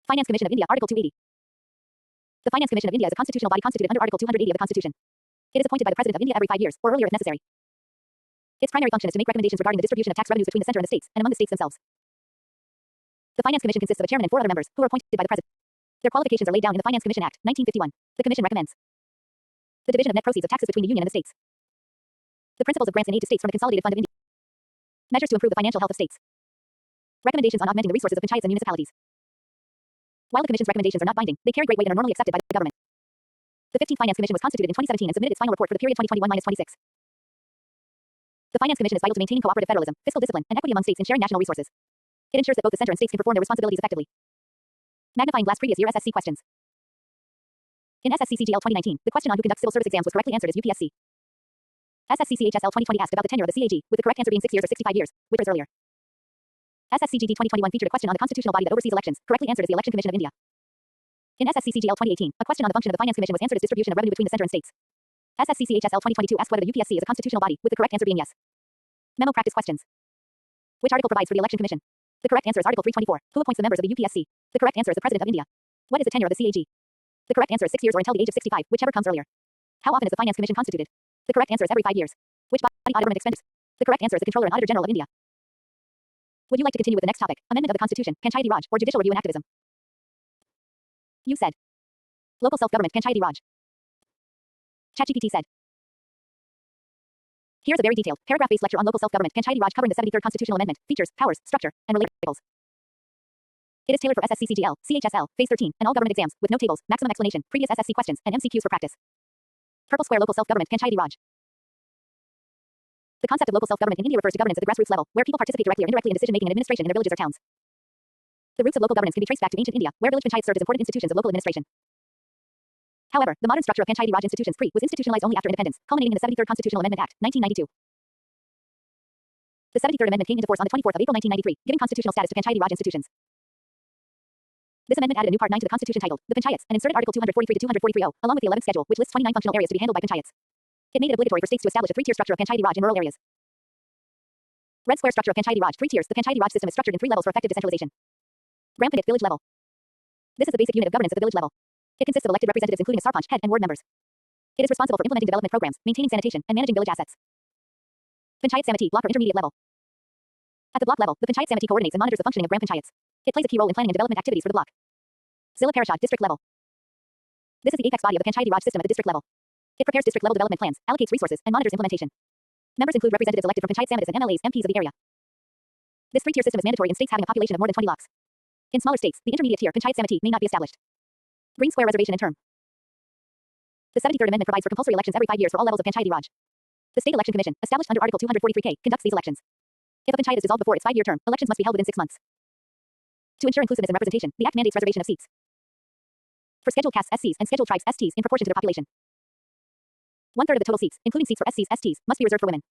Finance Commission of India, Article 280. The Finance Commission of India is a constitutional body constituted under Article 280 of the Constitution. It is appointed by the President of India every 5 years, or earlier if necessary. Its primary function is to make recommendations regarding the distribution of tax revenues between the center and the states, and among the states themselves. The Finance Commission consists of a chairman and 4 other members, who are appointed by the President. Their qualifications are laid down in the Finance Commission Act, 1951. The Commission recommends the division of net proceeds of taxes between the Union and the states. The principles of grants and aid to states from the Consolidated Fund of India. Measures to improve the financial health of states. Recommendations on augmenting the resources of panchayats and municipalities. While the Commission's recommendations are not binding, they carry great weight and are normally accepted by the government. The 15th Finance Commission was constituted in 2017 and submitted its final report for the period 2021-26. The Finance Commission is vital to maintaining cooperative federalism, fiscal discipline, and equity among states in sharing national resources. It ensures that both the center and states can perform their responsibilities effectively. Magnifying glass previous year SSC questions. In SSC CGL 2019, the question on who conducts civil service exams was correctly answered as UPSC. SSC CHSL 2020 asked about the tenure of the CAG, with the correct answer being 6 years or 65 years, which was earlier. SSC GD 2021 featured a question on the constitutional body that oversees elections, correctly answered as the Election Commission of India. In SSC CGL 2018, a question on the function of the Finance Commission was answered as distribution of revenue between the center and states. SSC CHSL 2022 asked whether the UPSC is a constitutional body, with the correct answer being yes. Memo practice questions. Which article provides for the Election Commission? The correct answer is Article 324. Who appoints the members of the UPSC? The correct answer is the President of India. What is the tenure of the CAG? The correct answer is 6 years or until the age of 65, whichever comes earlier. How often is the Finance Commission constituted? The correct answer is every 5 years. Which body audit government expenditures? The correct answer is the Controller and Auditor General of India. Would you like to continue with the next topic, amendment of the Constitution, Panchayati Raj, or judicial review and activism? You said. Local self-government, Panchayati Raj. ChatGPT said. Here's a very detailed, paragraph-based lecture on local self-government, Panchayati Raj, covering the 73rd Constitutional Amendment, features, powers, structure, and related tables. It is tailored for SSC CGL, CHSL, Phase 13, and all government exams, with no tables, maximum explanation, previous SSC questions, and MCQs for practice. Purple Square Local Self-Government, Panchayati Raj. The concept of local self-government in India refers to governance at the grassroots level, where people participate directly or indirectly in decision-making and administration in their villages or towns. The roots of local governance can be traced back to ancient India, where village panchayats served as important institutions of local administration. However, the modern structure of Panchayati Raj institutions was institutionalized only after independence, culminating in the 73rd Constitutional Amendment Act, 1992. The 73rd Amendment came into force on the 24th of April 1993, giving constitutional status to Panchayati Raj institutions. This amendment added a new Part 9 to the Constitution titled, The Panchayats, and inserted Article 243 to 243O, along with the 11th Schedule, which lists 29 functional areas to be handled by panchayats. It made it obligatory for states to establish a 3-tier structure of Panchayati Raj in rural areas. Red Square structure of Panchayati Raj, 3 tiers. The Panchayati Raj system is structured in 3 levels for effective decentralization. Gram Panchayat village level. This is the basic unit of governance at the village level. It consists of elected representatives including a Sarpanch, head, and ward members. It is responsible for implementing development programs, maintaining sanitation, and managing village assets. Panchayat Samiti, block or intermediate level. At the block level, the Panchayat Samiti coordinates and monitors the functioning of Gram Panchayats. It plays a key role in planning and development activities for the block. Zilla Parishad, district level. This is the apex body of the Panchayati Raj system at the district level. It prepares district level development plans, allocates resources, and monitors implementation. Members include representatives elected from Panchayat Samitis and MLAs, MPs of the area. This 3-tier system is mandatory in states having a population of more than 20 lakhs. In smaller states, the intermediate tier, Panchayat Samiti, may not be established. Green Square reservation and term. The 73rd Amendment provides for compulsory elections every 5 years for all levels of Panchayati Raj. The State Election Commission, established under Article 243K, conducts these elections. If a panchayat is dissolved before its 5-year term, elections must be held within 6 months. To ensure inclusiveness and representation, the Act mandates reservation of seats for scheduled castes SCs and scheduled tribes STs in proportion to their population. 1/3 of the total seats, including seats for SCs STs, must be reserved for women.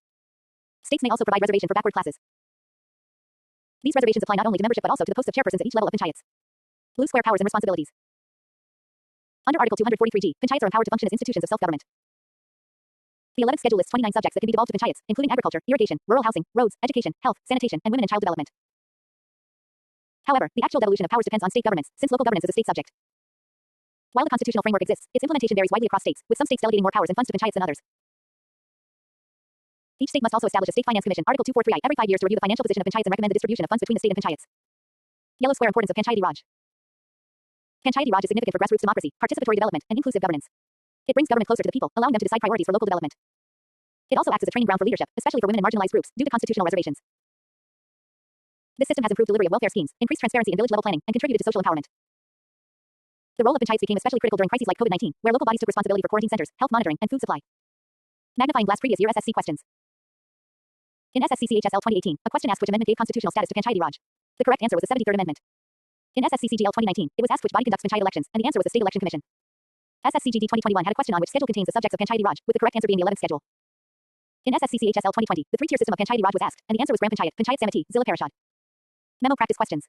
States may also provide reservation for backward classes. These reservations apply not only to membership but also to the posts of chairpersons at each level of panchayats. Blue Square powers and responsibilities. Under Article 243G, panchayats are empowered to function as institutions of self-government. The 11th Schedule lists 29 subjects that can be devolved to panchayats, including agriculture, irrigation, rural housing, roads, education, health, sanitation, and women and child development. However, the actual devolution of powers depends on state governments, since local governance is a state subject. While the constitutional framework exists, its implementation varies widely across states, with some states delegating more powers and funds to panchayats than others. Each state must also establish a State Finance Commission, Article 243I, every 5 years to review the financial position of panchayats and recommend the distribution of funds between the state and panchayats. Yellow Square importance of Panchayati Raj. Panchayati Raj is significant for grassroots democracy, participatory development, and inclusive governance. It brings government closer to the people, allowing them to decide priorities for local development. It also acts as a training ground for leadership, especially for women and marginalized groups, due to constitutional reservations. This system has improved delivery of welfare schemes, increased transparency in village-level planning, and contributed to social empowerment. The role of panchayats became especially critical during crises like COVID-19, where local bodies took responsibility for quarantine centers, health monitoring, and food supply. Magnifying glass previous year SSC questions. In SSC CHSL 2018, a question asked which amendment gave constitutional status to Panchayati Raj. The correct answer was the 73rd Amendment. In SSC CGL 2019, it was asked which body conducts panchayat elections, and the answer was the State Election Commission. SSC GD 2021 had a question on which schedule contains the subjects of Panchayati Raj, with the correct answer being the 11th Schedule. In SSC CHSL 2020, the 3-tier system of Panchayati Raj was asked, and the answer was Gram Panchayat, Panchayat Samiti, Zilla Parishad. Memo practice questions.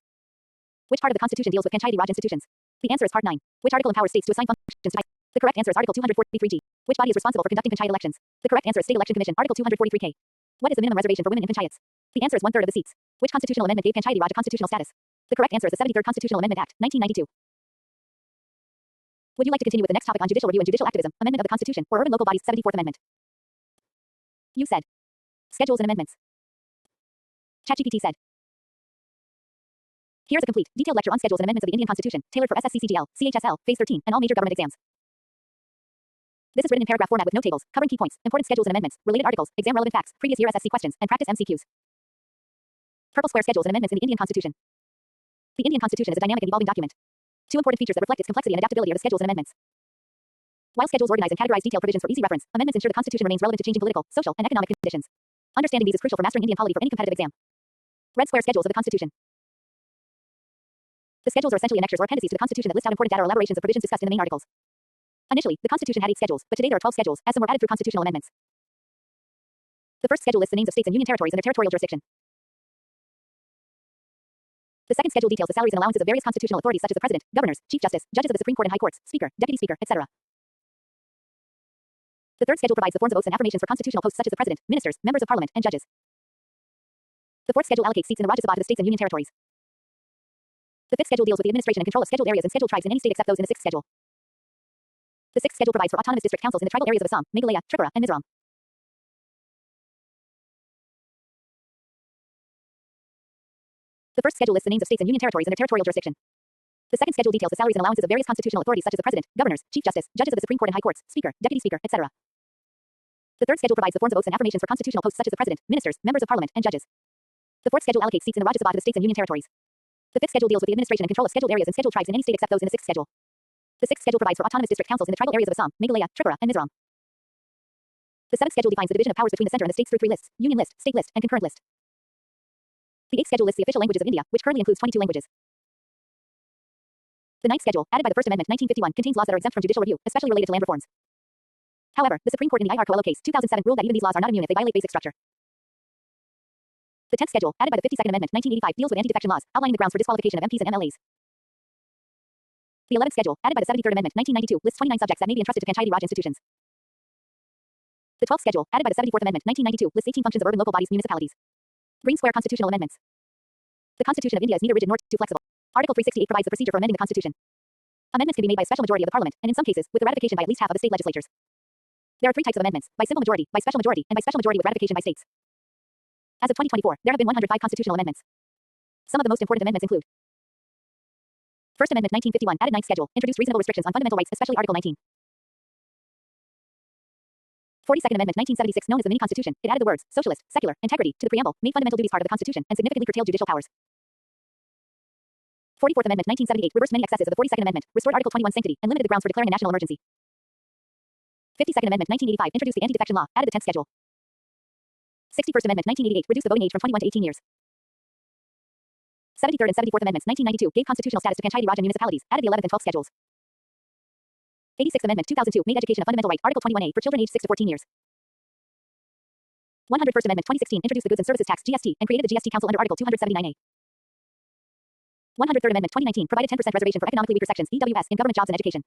Which part of the Constitution deals with Panchayati Raj institutions? The answer is Part 9. Which article empowers states to assign functions to panchayats? The correct answer is Article 243G. Which body is responsible for conducting panchayat elections? The correct answer is State Election Commission, Article 243K. What is the minimum reservation for women in panchayats? The answer is 1/3 of the seats. Which constitutional amendment gave Panchayati Raj a constitutional status? The correct answer is the 73rd Constitutional Amendment Act, 1992. Would you like to continue with the next topic on judicial review and judicial activism, amendment of the Constitution, or urban local bodies, 74th Amendment? You said. Schedules and amendments. ChatGPT said. Here's a complete, detailed lecture on schedules and amendments of the Indian Constitution, tailored for SSCCGL, CHSL, Phase 13, and all major government exams. This is written in paragraph format with note tables, covering key points, important schedules and amendments, related articles, exam relevant facts, previous year SSC questions, and practice MCQs. Purple square schedules and amendments in the Indian Constitution. The Indian Constitution is a dynamic and evolving document. Two important features that reflect its complexity and adaptability are the schedules and amendments. While schedules organize and categorize detailed provisions for easy reference, amendments ensure the Constitution remains relevant to changing political, social, and economic conditions. Understanding these is crucial for mastering Indian polity for any competitive exam. Red square schedules of the Constitution. The schedules are essentially annexures or appendices to the Constitution that list out important data or elaborations of provisions discussed in the main articles. Initially, the Constitution had 8 schedules, but today there are 12 schedules, as some were added through constitutional amendments. The first schedule lists the names of states and union territories and their territorial jurisdiction. The second schedule details the salaries and allowances of various constitutional authorities such as the President, governors, Chief Justice, judges of the Supreme Court and High Courts, Speaker, Deputy Speaker, etc. The third schedule provides the forms of oaths and affirmations for constitutional posts such as the President, ministers, members of Parliament, and judges. The fourth schedule allocates seats in the Rajya Sabha to the states and union territories. The fifth schedule deals with the administration and control of scheduled areas and scheduled tribes in any state except those in the sixth schedule. The sixth schedule provides for autonomous district councils in the tribal areas of Assam, Meghalaya, Tripura, and Mizoram. The first schedule lists the names of states and union territories and their territorial jurisdiction. The second schedule details the salaries and allowances of various constitutional authorities such as the President, governors, Chief Justice, judges of the Supreme Court and High Courts, Speaker, Deputy Speaker, etc. The third schedule provides the forms of oaths and affirmations for constitutional posts such as the President, ministers, members of Parliament, and judges. The fourth schedule allocates seats in the Rajya Sabha to the states and union territories. The fifth schedule deals with the administration and control of scheduled areas and scheduled tribes in any state except those in the sixth schedule. The sixth schedule provides for autonomous district councils in the tribal areas of Assam, Meghalaya, Tripura, and Mizoram. The seventh schedule defines the division of powers between the center and the states through 3 lists: union list, state list, and concurrent list. The eighth schedule lists the official languages of India, which currently includes 22 languages. The ninth schedule, added by the First Amendment 1951, contains laws that are exempt from judicial review, especially related to land reforms. However, the Supreme Court in the I.R. Coelho case, 2007, ruled that even these laws are not immune if they violate basic structure. The 10th schedule, added by the 52nd Amendment 1985, deals with anti-defection laws, outlining the grounds for disqualification of MPs and MLAs. The 11th schedule, added by the 73rd Amendment 1992, lists 29 subjects that may be entrusted to Panchayati Raj institutions. The 12th schedule, added by the 74th Amendment 1992, lists 18 functions of urban local bodies, municipalities. Green square constitutional amendments. The Constitution of India is neither rigid nor too flexible. Article 368 provides the procedure for amending the Constitution. Amendments can be made by a special majority of the Parliament, and in some cases, with the ratification by at least half of the state legislatures. There are 3 types of amendments: by simple majority, by special majority, and by special majority with ratification by states. As of 2024, there have been 105 constitutional amendments. Some of the most important amendments include: First Amendment 1951, added 9th schedule, introduced reasonable restrictions on fundamental rights, especially Article 19. 42nd Amendment 1976, known as the Mini-Constitution, it added the words socialist, secular, integrity to the preamble, made fundamental duties part of the Constitution, and significantly curtailed judicial powers. 44th Amendment 1978 reversed many excesses of the 42nd Amendment, restored Article 21 sanctity, and limited the grounds for declaring a national emergency. 52nd Amendment 1985 introduced the anti-defection law, added the 10th schedule. 61st Amendment 1988 reduced the voting age from 21 to 18 years. 73rd and 74th Amendments 1992 gave constitutional status to Panchayati Raj and municipalities, added the 11th and 12th schedules. 86th Amendment 2002 made education a fundamental right, Article 21A, for children aged 6 to 14 years. 101st Amendment 2016 introduced the Goods and Services Tax (GST) and created the GST Council under Article 279A. 103rd Amendment 2019 provided 10% reservation for economically weaker sections (EWS) in government jobs and education.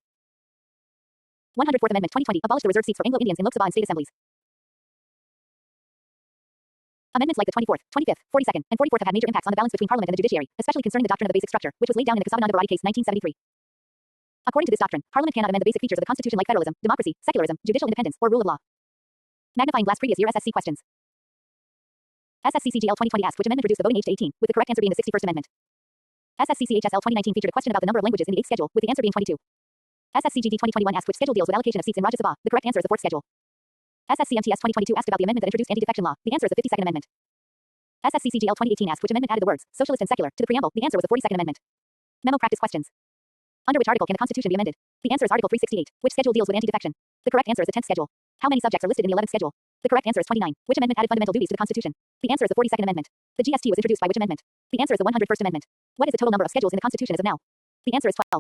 104th Amendment 2020 abolished the reserved seats for Anglo-Indians in Lok Sabha and state assemblies. Amendments like the 24th, 25th, 42nd, and 44th have had major impacts on the balance between Parliament and the judiciary, especially concerning the doctrine of the basic structure, which was laid down in the Kesavananda Bharati case 1973. According to this doctrine, Parliament cannot amend the basic features of the Constitution like federalism, democracy, secularism, judicial independence, or rule of law. Magnifying glass previous year SSC questions. SSCCGL 2020 asked which amendment reduced the voting age to 18, with the correct answer being the 61st Amendment. SSCCHSL 2019 featured a question about the number of languages in the 8th schedule, with the answer being 22. SSCGD 2021 asked which schedule deals with allocation of seats in Rajya Sabha, the correct answer is the 4th schedule. SSCMTS 2022 asked about the amendment that introduced anti-defection law, the answer is the 52nd Amendment. SSCCGL 2018 asked which amendment added the words socialist and secular to the preamble, the answer was the 42nd Amendment. Memo practice questions. Under which article can the Constitution be amended? The answer is Article 368. Which schedule deals with anti-defection? The correct answer is the 10th schedule. How many subjects are listed in the 11th schedule? The correct answer is 29. Which amendment added fundamental duties to the Constitution? The answer is the 42nd Amendment. The GST was introduced by which amendment? The answer is the 101st Amendment. What is the total number of schedules in the Constitution as of now? The answer is 12.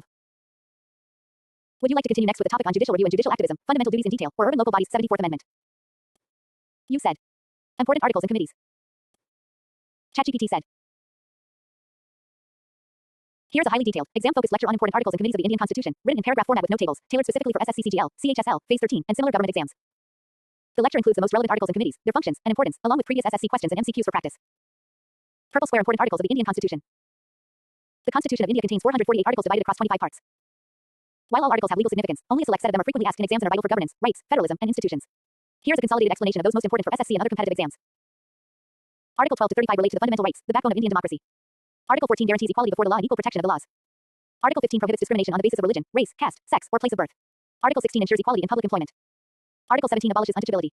Would you like to continue next with the topic on judicial review and judicial activism, fundamental duties in detail, or urban local bodies, 74th Amendment? You said. Important articles and committees. ChatGPT said. Here's a highly detailed, exam-focused lecture on important articles and committees of the Indian Constitution, written in paragraph format with note tables, tailored specifically for SSCCGL, CHSL, Phase 13, and similar government exams. The lecture includes the most relevant articles and committees, their functions and importance, along with previous SSC questions and MCQs for practice. Purple square important articles of the Indian Constitution. The Constitution of India contains 448 articles divided across 25 parts. While all articles have legal significance, only a select set of them are frequently asked in exams and are vital for governance, rights, federalism, and institutions. Here's a consolidated explanation of those most important for SSC and other competitive exams. Article 12 to 35 relate to the fundamental rights, the backbone of Indian democracy. Article 14 guarantees equality before the law and equal protection of the laws. Article 15 prohibits discrimination on the basis of religion, race, caste, sex, or place of birth. Article 16 ensures equality in public employment. Article 17 abolishes untouchability.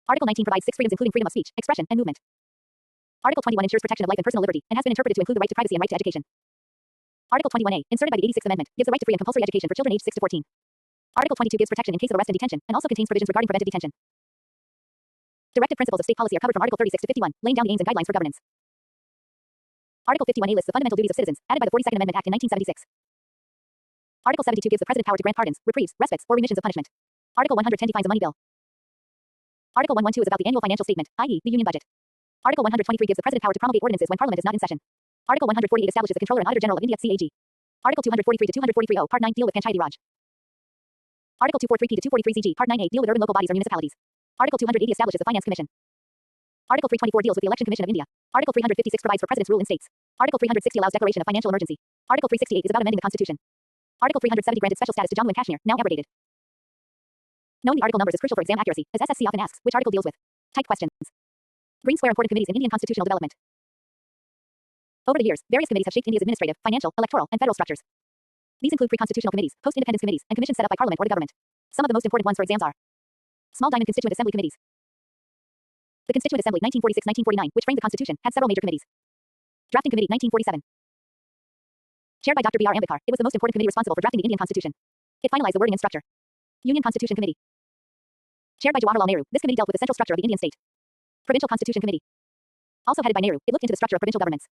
Article 19 provides 6 freedoms including freedom of speech, expression, and movement. Article 21 ensures protection of life and personal liberty, and has been interpreted to include the right to privacy and right to education. Article 21A, inserted by the 86th Amendment, gives the right to free and compulsory education for children aged 6 to 14. Article 22 gives protection in case of arrest and detention, and also contains provisions regarding preventive detention. Directive principles of state policy are covered from Article 36 to 51, laying down the aims and guidelines for governance. Article 51A lists the fundamental duties of citizens, added by the 42nd Amendment Act in 1976. Article 72 gives the President power to grant pardons, reprieves, respites, or remissions of punishment. Article 110 defines a money bill. Article 112 is about the annual financial statement, i.e., the union budget. Article 123 gives the President power to promulgate ordinances when Parliament is not in session. Article 148 establishes the Controller and Auditor General of India, CAG. Article 243 to 243O, Part 9 deal with Panchayati Raj. Article 243P to 243ZG, Part 9A deal with urban local bodies or municipalities. Article 280 establishes the Finance Commission. Article 324 deals with the Election Commission of India. Article 356 provides for President's rule in states. Article 360 allows declaration of financial emergency. Article 368 is about amending the Constitution. Article 370 granted special status to Jammu and Kashmir, now abrogated. Knowing the article numbers is crucial for exam accuracy, as SSC often asks which article deals with. Type questions. Green Square important committees in Indian constitutional development. Over the years, various committees have shaped India's administrative, financial, electoral, and federal structures. These include pre-constitutional committees, post-independence committees, and commissions set up by parliament or the government. Some of the most important ones for exams are Small Diamond Constituent Assembly committees. The Constituent Assembly 1946-1949, which framed the Constitution, had several major committees. Drafting Committee 1947. Chaired by Dr. B.R. Ambedkar, it was the most important committee responsible for drafting the Indian Constitution. It finalized the wording and structure. Union Constitution Committee. Chaired by Jawaharlal Nehru, this committee dealt with the central structure of the Indian state. Provincial Constitution Committee. Also headed by Nehru, it looked into the structure of provincial governments.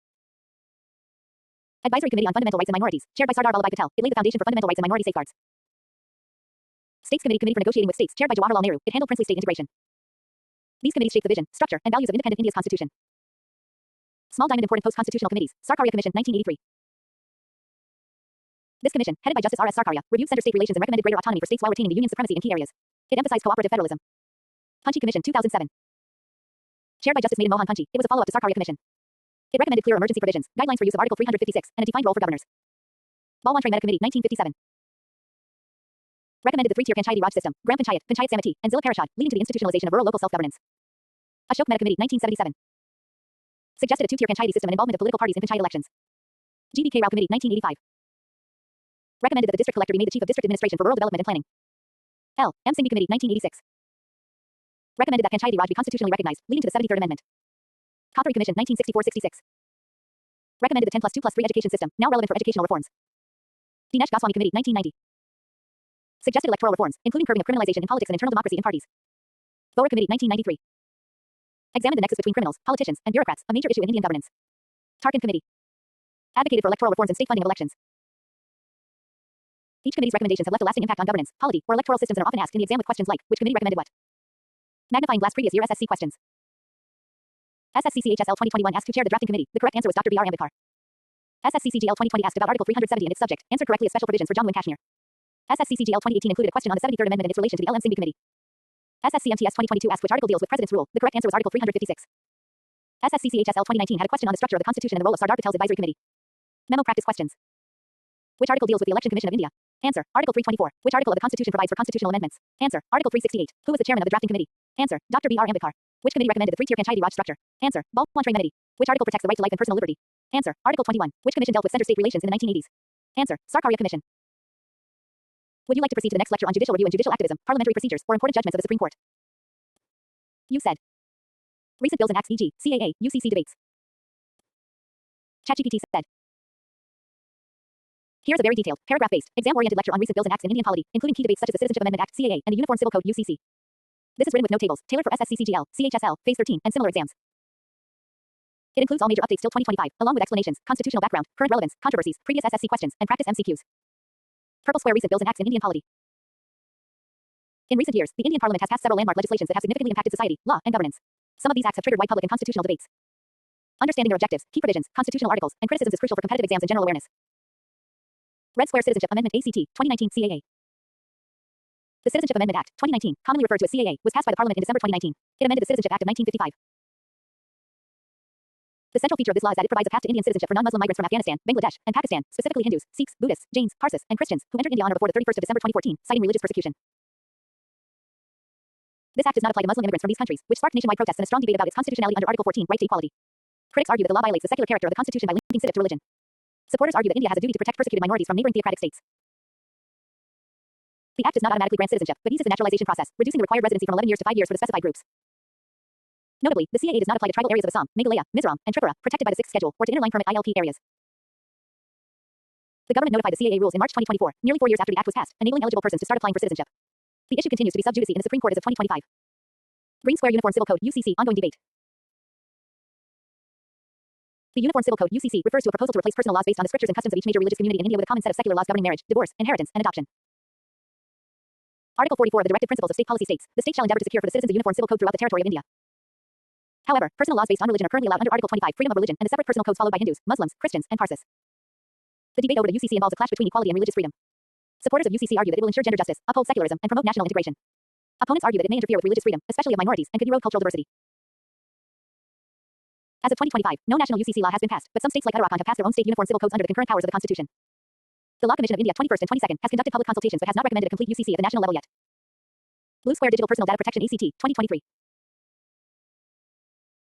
Advisory Committee on Fundamental Rights and Minorities, chaired by Sardar Vallabhbhai Patel, it laid the foundation for fundamental rights and minority safeguards. States Committee for negotiating with states, chaired by Jawaharlal Nehru, it handled princely state integration. These committees shaped the vision, structure, and values of independent India's constitution. Small Diamond Important Post-Constitutional Committees, Sarkaria Commission 1983. This commission, headed by Justice R.S. Sarkaria, reviewed center-state relations and recommended greater autonomy for states while retaining the union's supremacy in key areas. It emphasized cooperative federalism. Panchi Commission 2007. Chaired by Justice Madan Mohan Panchi, it was a follow-up to Sarkaria Commission. It recommended clear emergency provisions, guidelines for use of Article 356, and a defined role for governors. Balwantray Mehta Committee 1957. Recommended the three-tier Panchayati Raj system, Gram Panchayat, Panchayat Samiti, and Zilla Parishad, leading to the institutionalization of rural local self-governance. Ashok Mehta Committee 1977. Suggested a two-tier Panchayati system and involvement of political parties in Panchayat elections. G.B.K. Rao Committee 1985. Recommended that the district collector be made the chief of district administration for rural development and planning. L. M. Singhvi Committee 1986. Recommended that Panchayati Raj be constitutionally recognized, leading to the 73rd Amendment. Kothari Commission 1964-66. Recommended the 10 plus 2 plus 3 education system, now relevant for educational reforms. Dinesh Goswami Committee 1990. Suggested electoral reforms, including curbing of criminalization in politics and internal democracy in parties. Bohra Committee 1993. Examined the nexus between criminals, politicians, and bureaucrats, a major issue in Indian governance. Tarkin Committee. Advocated for electoral reforms and state funding of elections. Each committee's recommendations have left a lasting impact on governance, polity, or electoral systems and are often asked in the exam with questions like, which committee recommended what? Magnifying glass previous year SSC questions. SSCCHSL 2021 asked who chaired the drafting committee. The correct answer was Dr. B.R. Ambedkar. SSCCGL 2020 asked about Article 370 and its subject. Answered correctly as special provisions for Jammu and Kashmir. SSCCGL 2018 included a question on the 73rd Amendment and its relation to the LM Singhvi Committee. SSCMTS 2022 asked which article deals with President's rule. The correct answer was Article 356. SSCCHSL 2019 had a question on the structure of the Constitution and the role of Sardar Patel's advisory committee. Memo practice questions. Which article deals with the Election Commission of India? Answer. Article 324. Which article of the Constitution provides for constitutional amendments? Answer. Article 368. Who was the chairman of the drafting committee? Answer. Dr. B.R. Ambedkar. Which committee recommended the three-tier Panchayati Raj structure? Answer. Balwantray Mehta. Which article protects the right to life and personal liberty? Answer. Article 21. Which commission dealt with center-state relations in the 1980s? Answer. Sarkaria Commission. Would you like to proceed to the next lecture on judicial review and judicial activism, parliamentary procedures, or important judgments of the Supreme Court? You said. Recent bills and acts e.g., CAA, UCC debates. ChatGPT said. Here's a very detailed, paragraph-based, exam-oriented lecture on recent bills and acts in Indian polity, including key debates such as the Citizenship Amendment Act (CAA) and the Uniform Civil Code (UCC). This is written with note tables, tailored for SSCCGL, CHSL, Phase 13, and similar exams. It includes all major updates till 2025, along with explanations, constitutional background, current relevance, controversies, previous SSC questions, and practice MCQs. Purple Square recent bills and acts in Indian polity. In recent years, the Indian Parliament has passed several landmark legislations that have significantly impacted society, law, and governance. Some of these acts have triggered wide public and constitutional debates. Understanding their objectives, key provisions, constitutional articles, and criticisms is crucial for competitive exams and general awareness. Red Square Citizenship Amendment ACT, 2019 CAA. The Citizenship Amendment Act, 2019, commonly referred to as CAA, was passed by the Parliament in December 2019. It amended the Citizenship Act of 1955. The central feature of this law is that it provides a path to Indian citizenship for non-Muslim migrants from Afghanistan, Bangladesh, and Pakistan, specifically Hindus, Sikhs, Buddhists, Jains, Parsis, and Christians, who entered India on or before the 31st of December 2014, citing religious persecution. This act does not apply to Muslim immigrants from these countries, which sparked nationwide protests and a strong debate about its constitutionality under Article 14, right to equality. Critics argue that the law violates the secular character of the Constitution by linking civic to religion. Supporters argue that India has a duty to protect persecuted minorities from neighboring theocratic states. The act does not automatically grant citizenship, but eases the naturalization process, reducing the required residency from 11 years to 5 years for the specified groups. Notably, the CAA does not apply to tribal areas of Assam, Meghalaya, Mizoram, and Tripura, protected by the 6th Schedule, or to interline permit ILP areas. The government notified the CAA rules in March 2024, nearly 4 years after the act was passed, enabling eligible persons to start applying for citizenship. The issue continues to be sub judice in the Supreme Court as of 2025. Green Square Uniform Civil Code (UCC) ongoing debate. The Uniform Civil Code (UCC) refers to a proposal to replace personal laws based on the scriptures and customs of each major religious community in India with a common set of secular laws governing marriage, divorce, inheritance, and adoption. Article 44 of the Directive Principles of State Policy states, the state shall endeavor to secure for the citizens a uniform civil code throughout the territory of India. However, personal laws based on religion are currently allowed under Article 25, freedom of religion, and the separate personal codes followed by Hindus, Muslims, Christians, and Parsis. The debate over the UCC involves a clash between equality and religious freedom. Supporters of UCC argue that it will ensure gender justice, uphold secularism, and promote national integration. Opponents argue that it may interfere with religious freedom, especially of minorities, and could erode cultural diversity. As of 2025, no national UCC law has been passed, but some states like Uttarakhand have passed their own state uniform civil codes under the concurrent powers of the Constitution. The Law Commission of India 21st and 22nd has conducted public consultations but has not recommended a complete UCC at the national level yet. Blue Square Digital Personal Data Protection ACT, 2023.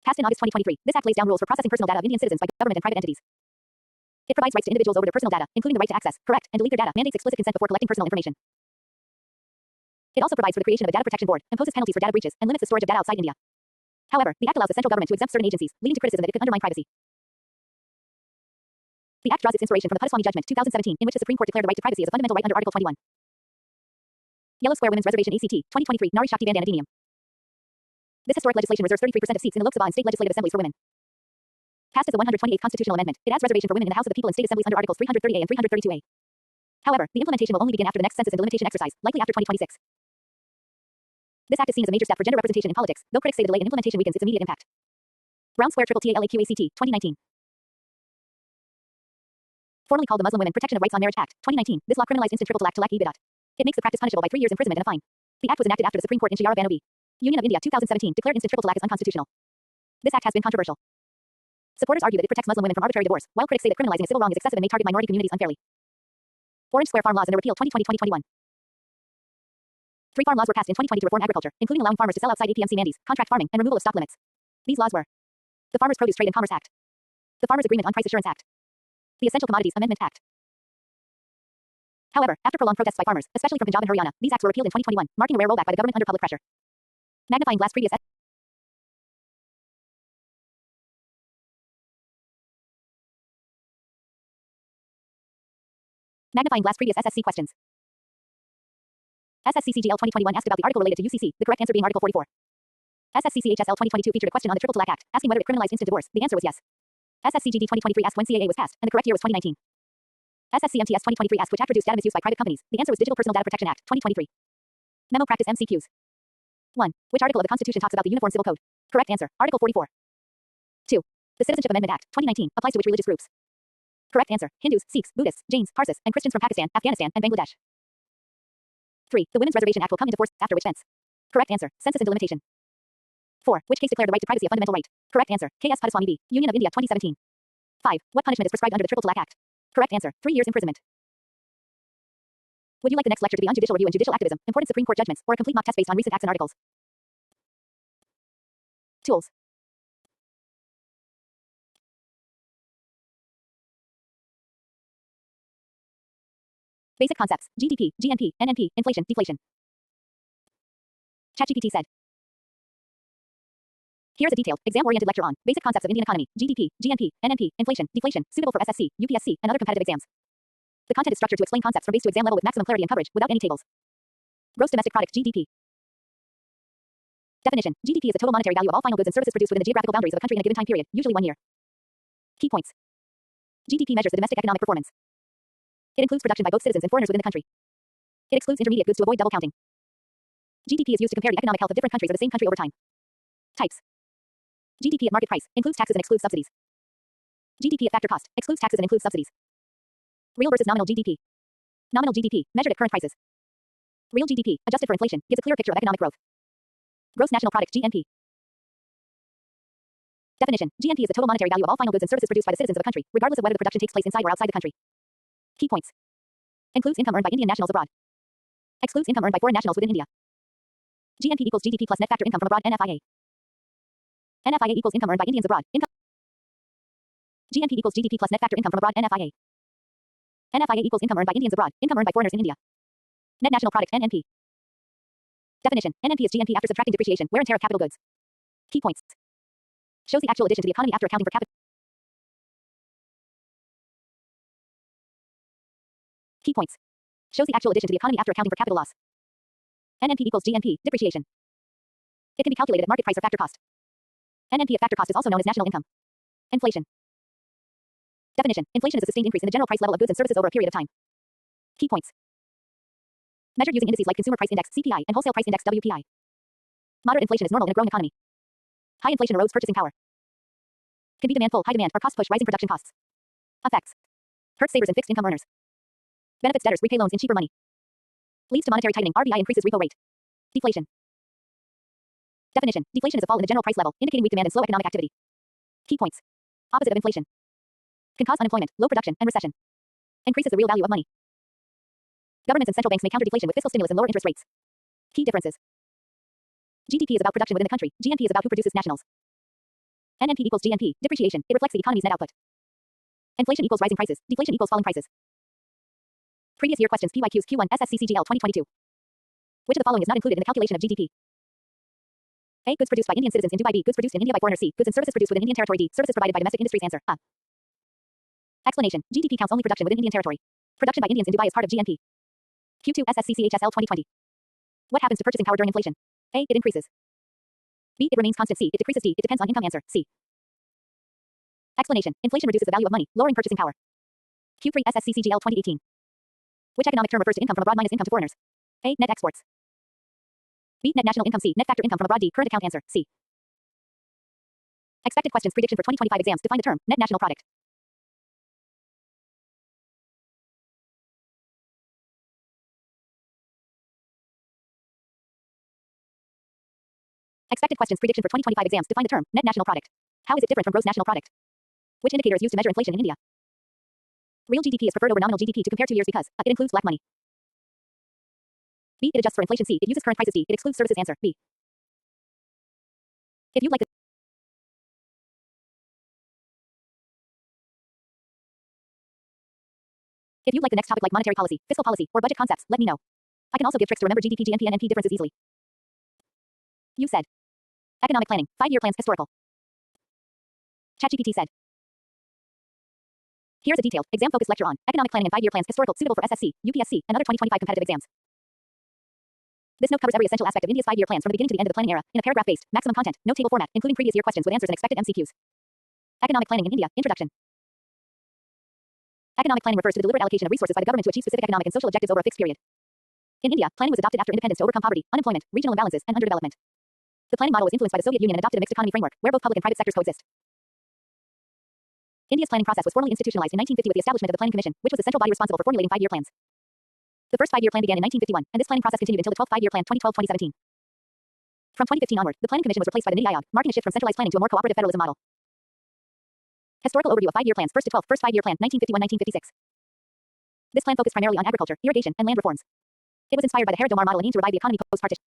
Passed in August 2023, this act lays down rules for processing personal data of Indian citizens by government and private entities. It provides rights to individuals over their personal data, including the right to access, correct, and delete their data, mandates explicit consent before collecting personal information. It also provides for the creation of a data protection board, imposes penalties for data breaches, and limits the storage of data outside India. However, the act allows the central government to exempt certain agencies, leading to criticism that it could undermine privacy. The act draws its inspiration from the Puttaswamy Judgment, 2017, in which the Supreme Court declared the right to privacy as a fundamental right under Article 21. Yellow Square Women's Reservation ACT, 2023, Nari Shakti Bandhan Adhiniyam. This historic legislation reserves 33% of seats in the Lok Sabha and state legislative assemblies for women. Passed as the 128th constitutional amendment, it adds reservation for women in the House of the People and state assemblies under Articles 330A and 332A. However, the implementation will only begin after the next census and delimitation exercise, likely after 2026. This act is seen as a major step for gender representation in politics, though critics say the delay in implementation weakens its immediate impact. Brown Square Triple TALAQACT, 2019. Formerly called the Muslim Women Protection of Rights on Marriage Act, 2019, this law criminalized instant triple talaq e-bidat. It makes the practice punishable by 3 years imprisonment and a fine. The act was enacted after the Supreme Court in Shiara Banu v. Union of India 2017 declared instant triple talaq as unconstitutional. This act has been controversial. Supporters argue that it protects Muslim women from arbitrary divorce, while critics say that criminalizing a civil wrong is excessive and may target minority communities unfairly. Orange Square Farm Laws and their repeal 2020-2021. 3 farm laws were passed in 2020 to reform agriculture, including allowing farmers to sell outside APMC mandis, contract farming, and removal of stock limits. These laws were the Farmers Produce Trade and Commerce Act, the Farmers Agreement on Price Assurance Act, the Essential Commodities Amendment Act. However, after prolonged protests by farmers, especially from Punjab and Haryana, these acts were repealed in 2021, marking a rare rollback by the government under public pressure. Magnifying glass previous SSC questions. SSCCGL 2021 asked about the article related to UCC, the correct answer being Article 44. SSCCHSL 2022 featured a question on the Triple Talaq Act, asking whether it criminalized instant divorce. The answer was yes. SSCGD 2023 asked when CAA was passed, and the correct year was 2019. SSCMTS 2023 asked which act reduced data misuse by private companies. The answer was Digital Personal Data Protection Act, 2023. Memo Practice MCQs. 1. Which article of the Constitution talks about the Uniform Civil Code? Correct answer, Article 44. 2. The Citizenship Amendment Act, 2019, applies to which religious groups? Correct answer, Hindus, Sikhs, Buddhists, Jains, Parsis, and Christians from Pakistan, Afghanistan, and Bangladesh. 3. The Women's Reservation Act will come into force after which tense? Correct answer, census and delimitation. 4. Which case declared the right to privacy a fundamental right? Correct answer, K.S. Puttaswamy v. Union of India 2017. 5. What punishment is prescribed under the Triple Talaq Act? Correct answer, 3 years imprisonment. Would you like the next lecture to be on judicial review and judicial activism, important Supreme Court judgments, or a complete mock test based on recent acts and articles? Tools. Basic concepts: GDP, GNP, NNP, inflation, deflation. ChatGPT said. Here's a detailed, exam-oriented lecture on basic concepts of Indian economy, GDP, GNP, NNP, inflation, deflation, suitable for SSC, UPSC, and other competitive exams. The content is structured to explain concepts from base to exam level with maximum clarity and coverage, without any tables. Gross domestic product, GDP. Definition: GDP is the total monetary value of all final goods and services produced within the geographical boundaries of a country in a given time period, usually 1 year. Key points. GDP measures the domestic economic performance. It includes production by both citizens and foreigners within the country. It excludes intermediate goods to avoid double counting. GDP is used to compare the economic health of different countries of the same country over time. Types. GDP at market price includes taxes and excludes subsidies. GDP at factor cost excludes taxes and includes subsidies. Real versus nominal GDP. Nominal GDP, measured at current prices. Real GDP, adjusted for inflation, gives a clear picture of economic growth. Gross national product, GNP. Definition. GNP is the total monetary value of all final goods and services produced by the citizens of a country, regardless of whether the production takes place inside or outside the country. Key points. Includes income earned by Indian nationals abroad. Excludes income earned by foreign nationals within India. GNP equals GDP plus net factor income from abroad. NFIA. NFIA equals income earned by Indians abroad. GNP equals GDP plus net factor income from abroad. NFIA. NFIA equals income earned by Indians abroad. Income earned by foreigners in India. Net national product. NNP. Definition. NNP is GNP after subtracting depreciation, wear and tear of capital goods. Key points. Shows the actual addition to the economy after accounting for capital. Key points. Shows the actual addition to the economy after accounting for capital loss. NNP equals GNP, depreciation. It can be calculated at market price or factor cost. NNP at factor cost is also known as national income. Inflation. Definition. Inflation is a sustained increase in the general price level of goods and services over a period of time. Key points. Measured using indices like Consumer Price Index, CPI, and Wholesale Price Index, WPI. Moderate inflation is normal in a growing economy. High inflation erodes purchasing power. Can be demand pull, high demand, or cost push, rising production costs. Effects. Hurts savers and fixed income earners. Benefits debtors, repay loans in cheaper money. Leads to monetary tightening, RBI increases repo rate. Deflation. Definition. Deflation is a fall in the general price level, indicating weak demand and slow economic activity. Key points. Opposite of inflation. Can cause unemployment, low production, and recession. Increases the real value of money. Governments and central banks may counter deflation with fiscal stimulus and lower interest rates. Key differences. GDP is about production within the country. GNP is about who produces nationals. NNP equals GNP, depreciation. It reflects the economy's net output. Inflation equals rising prices. Deflation equals falling prices. Previous year questions. PYQs Q1 SSCCGL 2022. Which of the following is not included in the calculation of GDP? A. Goods produced by Indian citizens in Dubai. B. Goods produced in India by foreigners. C. Goods and services produced within Indian territory. D. Services provided by domestic industries. Answer. A. Explanation. GDP counts only production within Indian territory. Production by Indians in Dubai is part of GNP. Q2 SSCCHSL 2020. What happens to purchasing power during inflation? A. It increases. B. It remains constant. C. It decreases. D. It depends on income. Answer. C. Explanation. Inflation reduces the value of money, lowering purchasing power. Q3 SSCCGL 2018. Which economic term refers to income from abroad minus income to foreigners? A. Net exports. B. Net national income. C. Net factor income from abroad. D. Current account. Answer. C. Expected questions. Prediction for 2025 exams. Define the term net national product. Expected questions. Prediction for 2025 exams. Define the term net national product. How is it different from gross national product? Which indicator is used to measure inflation in India? Real GDP is preferred over nominal GDP to compare 2 years because it includes black money. B. It adjusts for inflation. C. It uses current prices. D. It excludes services. Answer. B. If you'd like the next topic like monetary policy, fiscal policy, or budget concepts, let me know. I can also give tricks to remember GDP, GNP, and NP differences easily. You said. Economic planning, 5-year plans, historical. ChatGPT said. Here's a detailed, exam-focused lecture on economic planning and 5-year plans, historical, suitable for SSC, UPSC, and other 2025 competitive exams. This note covers every essential aspect of India's 5-year plans from the beginning to the end of the planning era, in a paragraph-based, maximum content, no table format, including previous year questions with answers and expected MCQs. Economic planning in India, introduction. Economic planning refers to the deliberate allocation of resources by the government to achieve specific economic and social objectives over a fixed period. In India, planning was adopted after independence to overcome poverty, unemployment, regional imbalances, and underdevelopment. The planning model was influenced by the Soviet Union and adopted a mixed economy framework, where both public and private sectors coexist. India's planning process was formally institutionalized in 1950 with the establishment of the Planning Commission, which was the central body responsible for formulating 5-year plans. The first 5-year plan began in 1951, and this planning process continued until the 12th 5-year plan 2012-2017. From 2015 onward, the Planning Commission was replaced by the NITI Aayog, marking a shift from centralized planning to a more cooperative federalism model. Historical overview of 5-year plans. First to 12th, first 5-year plan, 1951-1956. This plan focused primarily on agriculture, irrigation, and land reforms. It was inspired by the Haridwar model and aimed to revive the economy post-partition.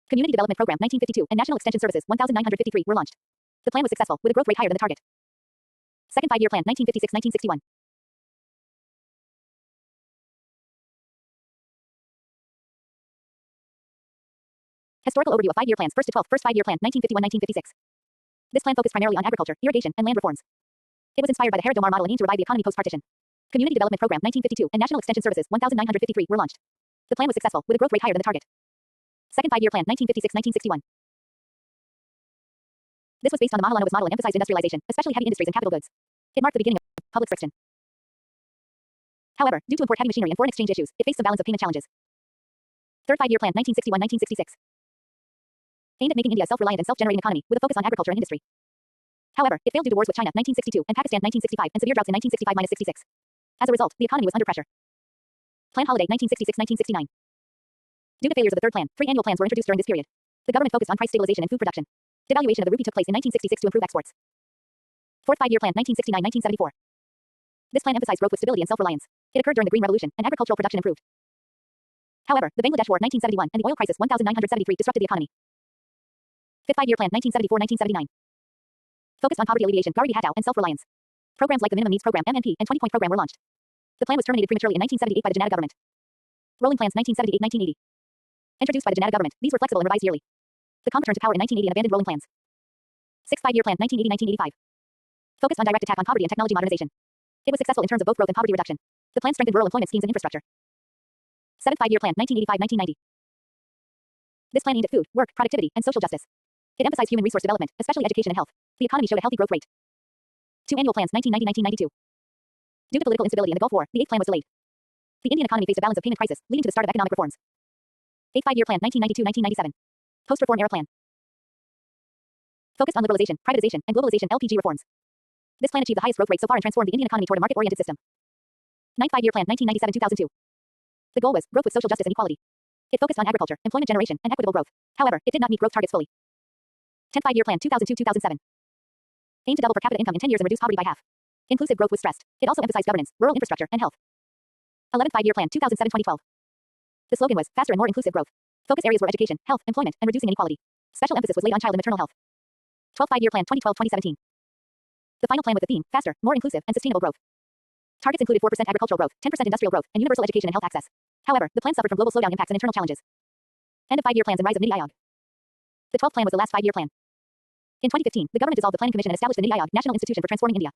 Community Development Program 1952 and National Extension Services 1953 were launched. The plan was successful, with a growth rate higher than the target. Second 5-year plan 1956-1961. Historical overview of 5-year plans. First to 12th, first 5-year plan 1951-1956. This plan focused primarily on agriculture, irrigation, and land reforms. It was inspired by the Haridwar model and aimed to revive the economy post-partition. Community Development Program 1952 and National Extension Services 1953 were launched. The plan was successful, with a growth rate higher than the target. Second 5-year plan 1956-1961. This was based on the Mahalanobis model and emphasized industrialization, especially heavy industries and capital goods. It marked the beginning of public friction. However, due to import heavy machinery and foreign exchange issues, it faced some balance of payment challenges. Third 5-year plan 1961-1966. Aimed at making India a self-reliant and self-generating economy, with a focus on agriculture and industry. However, it failed due to wars with China 1962 and Pakistan 1965 and severe droughts in 1965-66. As a result, the economy was under pressure. Plan Holiday 1966-1969. Due to failures of the third plan, 3 annual plans were introduced during this period. The government focused on price stabilization and food production. Devaluation of the rupee took place in 1966 to improve exports. Fourth Five-Year Plan 1969-1974. This plan emphasized growth with stability and self-reliance. It occurred during the Green Revolution, and agricultural production improved. However, the Bangladesh War 1971 and the oil crisis 1973 disrupted the economy. Fifth Five-Year Plan 1974-1979. Focused on poverty alleviation, Garibi Hataao, and self-reliance. Programs like the Minimum Needs Program (MNP) and 20-Point Program were launched. The plan was terminated prematurely in 1978 by the Janata government. Rolling Plans 1978-1980. Introduced by the Janata government, these were flexible and revised yearly. The Congress returned to power in 1980 and abandoned rolling plans. Sixth Five-Year Plan 1980-1985. Focused on direct attack on poverty and technology modernization. It was successful in terms of both growth and poverty reduction. The plan strengthened rural employment schemes and infrastructure. Seventh Five-Year Plan 1985-1990. This plan aimed at food, work, productivity, and social justice. It emphasized human resource development, especially education and health. The economy showed a healthy growth rate. Two annual plans 1990-1992. Due to political instability in the Gulf War, the eighth plan was delayed. The Indian economy faced a balance of payment crisis, leading to the start of economic reforms. Eighth Five-Year Plan 1992-1997. Post-reform era plan. Focused on liberalization, privatization, and globalization (LPG) reforms. This plan achieved the highest growth rate so far and transformed the Indian economy toward a market-oriented system. Ninth Five-Year Plan 1997-2002. The goal was growth with social justice and equality. It focused on agriculture, employment generation, and equitable growth. However, it did not meet growth targets fully. 10th Five-Year Plan 2002-2007. Aimed to double per capita income in 10 years and reduce poverty by half. Inclusive growth was stressed. It also emphasized governance, rural infrastructure, and health. 11th Five-Year Plan 2007-2012. The slogan was faster and more inclusive growth. Focus areas were education, health, employment, and reducing inequality. Special emphasis was laid on child and maternal health. 12th Five-Year Plan 2012-2017. The final plan with the theme, faster, more inclusive, and sustainable growth. Targets included 4% agricultural growth, 10% industrial growth, and universal education and health access. However, the plan suffered from global slowdown impacts and internal challenges. End of five-year plans and rise of NITI Aayog. The 12th plan was the last five-year plan. In 2015, the government dissolved the Planning Commission and established the NITI Aayog, National Institution for Transforming India.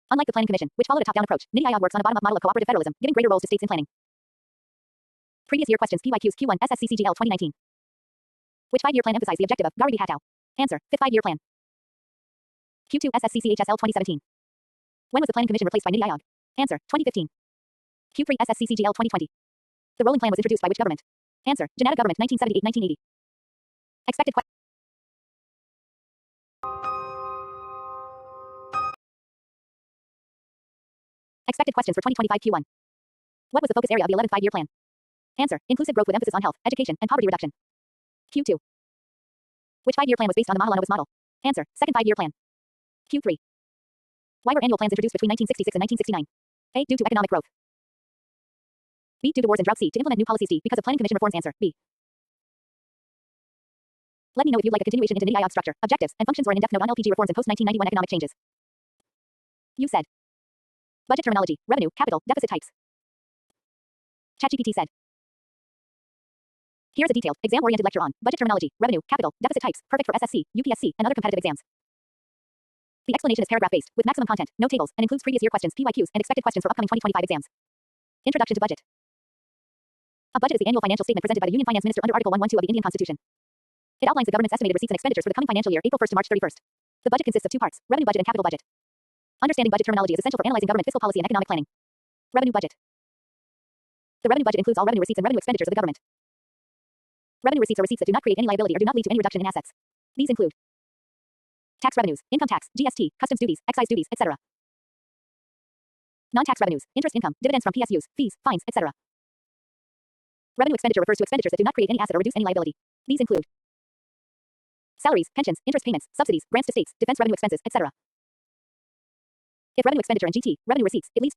Unlike the Planning Commission, which followed a top-down approach, NITI Aayog works on a bottom-up model of cooperative federalism, giving greater roles to states in planning. Previous year questions PYQs Q1 SSCCGL 2019. Which five-year plan emphasized the objective of Garibi Hataao? Answer: Fifth five-year plan. Q2 SSCCHSL 2017. When was the Planning Commission replaced by NITI Aayog? Answer: 2015. Q3 SSCCGL 2020. The rolling plan was introduced by which government? Answer: Janata government 1978-1980. Expected questions for 2025 Q1. What was the focus area of the 11th five-year plan? Answer: inclusive growth with emphasis on health, education, and poverty reduction. Q2. Which five-year plan was based on the Mahalanobis model? Answer: second five-year plan. Q3. Why were annual plans introduced between 1966 and 1969? A. Due to economic growth. B. Due to wars and drought. C. To implement new policies. D. Because of Planning Commission reforms. Answer: B. Let me know if you'd like a continuation into NITI Aayog structure, objectives, and functions or an in-depth note on LPG reforms and post-1991 economic changes. You said. Budget terminology, revenue, capital, deficit types. ChatGPT said. Here's a detailed, exam-oriented lecture on budget terminology, revenue, capital, deficit types, perfect for SSC, UPSC, and other competitive exams. The explanation is paragraph-based, with maximum content, no tables, and includes previous year questions, PYQs, and expected questions for upcoming 2025 exams. Introduction to budget. A budget is the annual financial statement presented by the Union Finance Minister under Article 112 of the Indian Constitution. It outlines the government's estimated receipts and expenditures for the coming financial year, April 1st to March 31st. The budget consists of two parts: revenue budget and capital budget. Understanding budget terminology is essential for analyzing government fiscal policy and economic planning. Revenue budget. The revenue budget includes all revenue receipts and revenue expenditures of the government. Revenue receipts are receipts that do not create any liability or do not lead to any reduction in assets. These include tax revenues, income tax, GST, customs duties, excise duties, etc. Non-tax revenues, interest income, dividends from PSUs, fees, fines, etc. Revenue expenditure refers to expenditures that do not create any asset or reduce any liability. These include salaries, pensions, interest payments, subsidies, grants to states, defense revenue expenses, etc. If revenue expenditure and GT, revenue receipts, it leads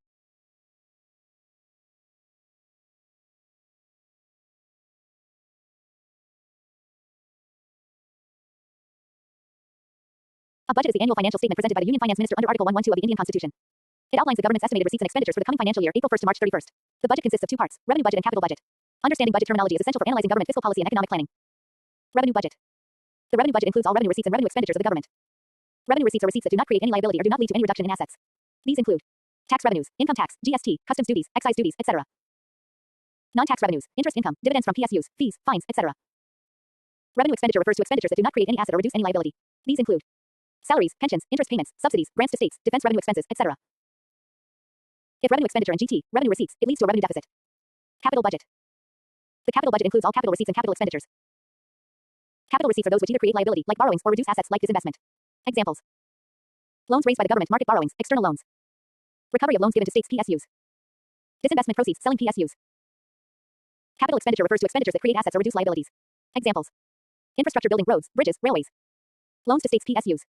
a budget is the annual financial statement presented by the Union Finance Minister under Article 112 of the Indian Constitution. It outlines the government's estimated receipts and expenditures for the coming financial year, April 1st to March 31st. The budget consists of two parts: revenue budget and capital budget. Understanding budget terminology is essential for analyzing government fiscal policy and economic planning. Revenue budget. The revenue budget includes all revenue receipts and revenue expenditures of the government. Revenue receipts are receipts that do not create any liability or do not lead to any reduction in assets. These include tax revenues, income tax, GST, customs duties, excise duties, etc. Non-tax revenues, interest income, dividends from PSUs, fees, fines, etc. Revenue expenditure refers to expenditures that do not create any asset or reduce any liability. These include salaries, pensions, interest payments, subsidies, grants to states, defense revenue expenses, etc. If revenue expenditure and GT, revenue receipts, it leads to a revenue deficit. Capital budget. The capital budget includes all capital receipts and capital expenditures. Capital receipts are those which either create liability, like borrowings, or reduce assets, like disinvestment. Examples: loans raised by the government, market borrowings, external loans. Recovery of loans given to states, PSUs. Disinvestment proceeds, selling PSUs. Capital expenditure refers to expenditures that create assets or reduce liabilities. Examples: infrastructure building, roads, bridges, railways. Loans to states, PSUs.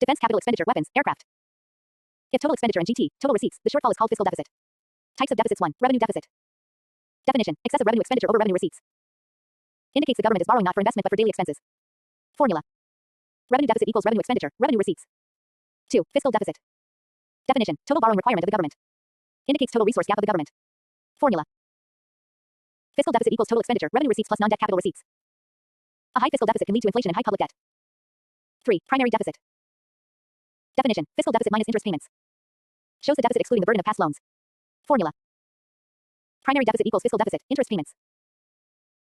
Defense capital expenditure, weapons, aircraft. If total expenditure and GT, total receipts, the shortfall is called fiscal deficit. Types of deficits. 1. Revenue deficit. Definition: excessive revenue expenditure over revenue receipts. Indicates the government is borrowing not for investment but for daily expenses. Formula: revenue deficit equals revenue expenditure, revenue receipts. 2. Fiscal deficit. Definition: total borrowing requirement of the government. Indicates total resource gap of the government. Formula: fiscal deficit equals total expenditure, revenue receipts plus non-debt capital receipts. A high fiscal deficit can lead to inflation and high public debt. 3. Primary deficit. Definition: fiscal deficit minus interest payments. Shows the deficit excluding the burden of past loans. Formula: primary deficit equals fiscal deficit, interest payments.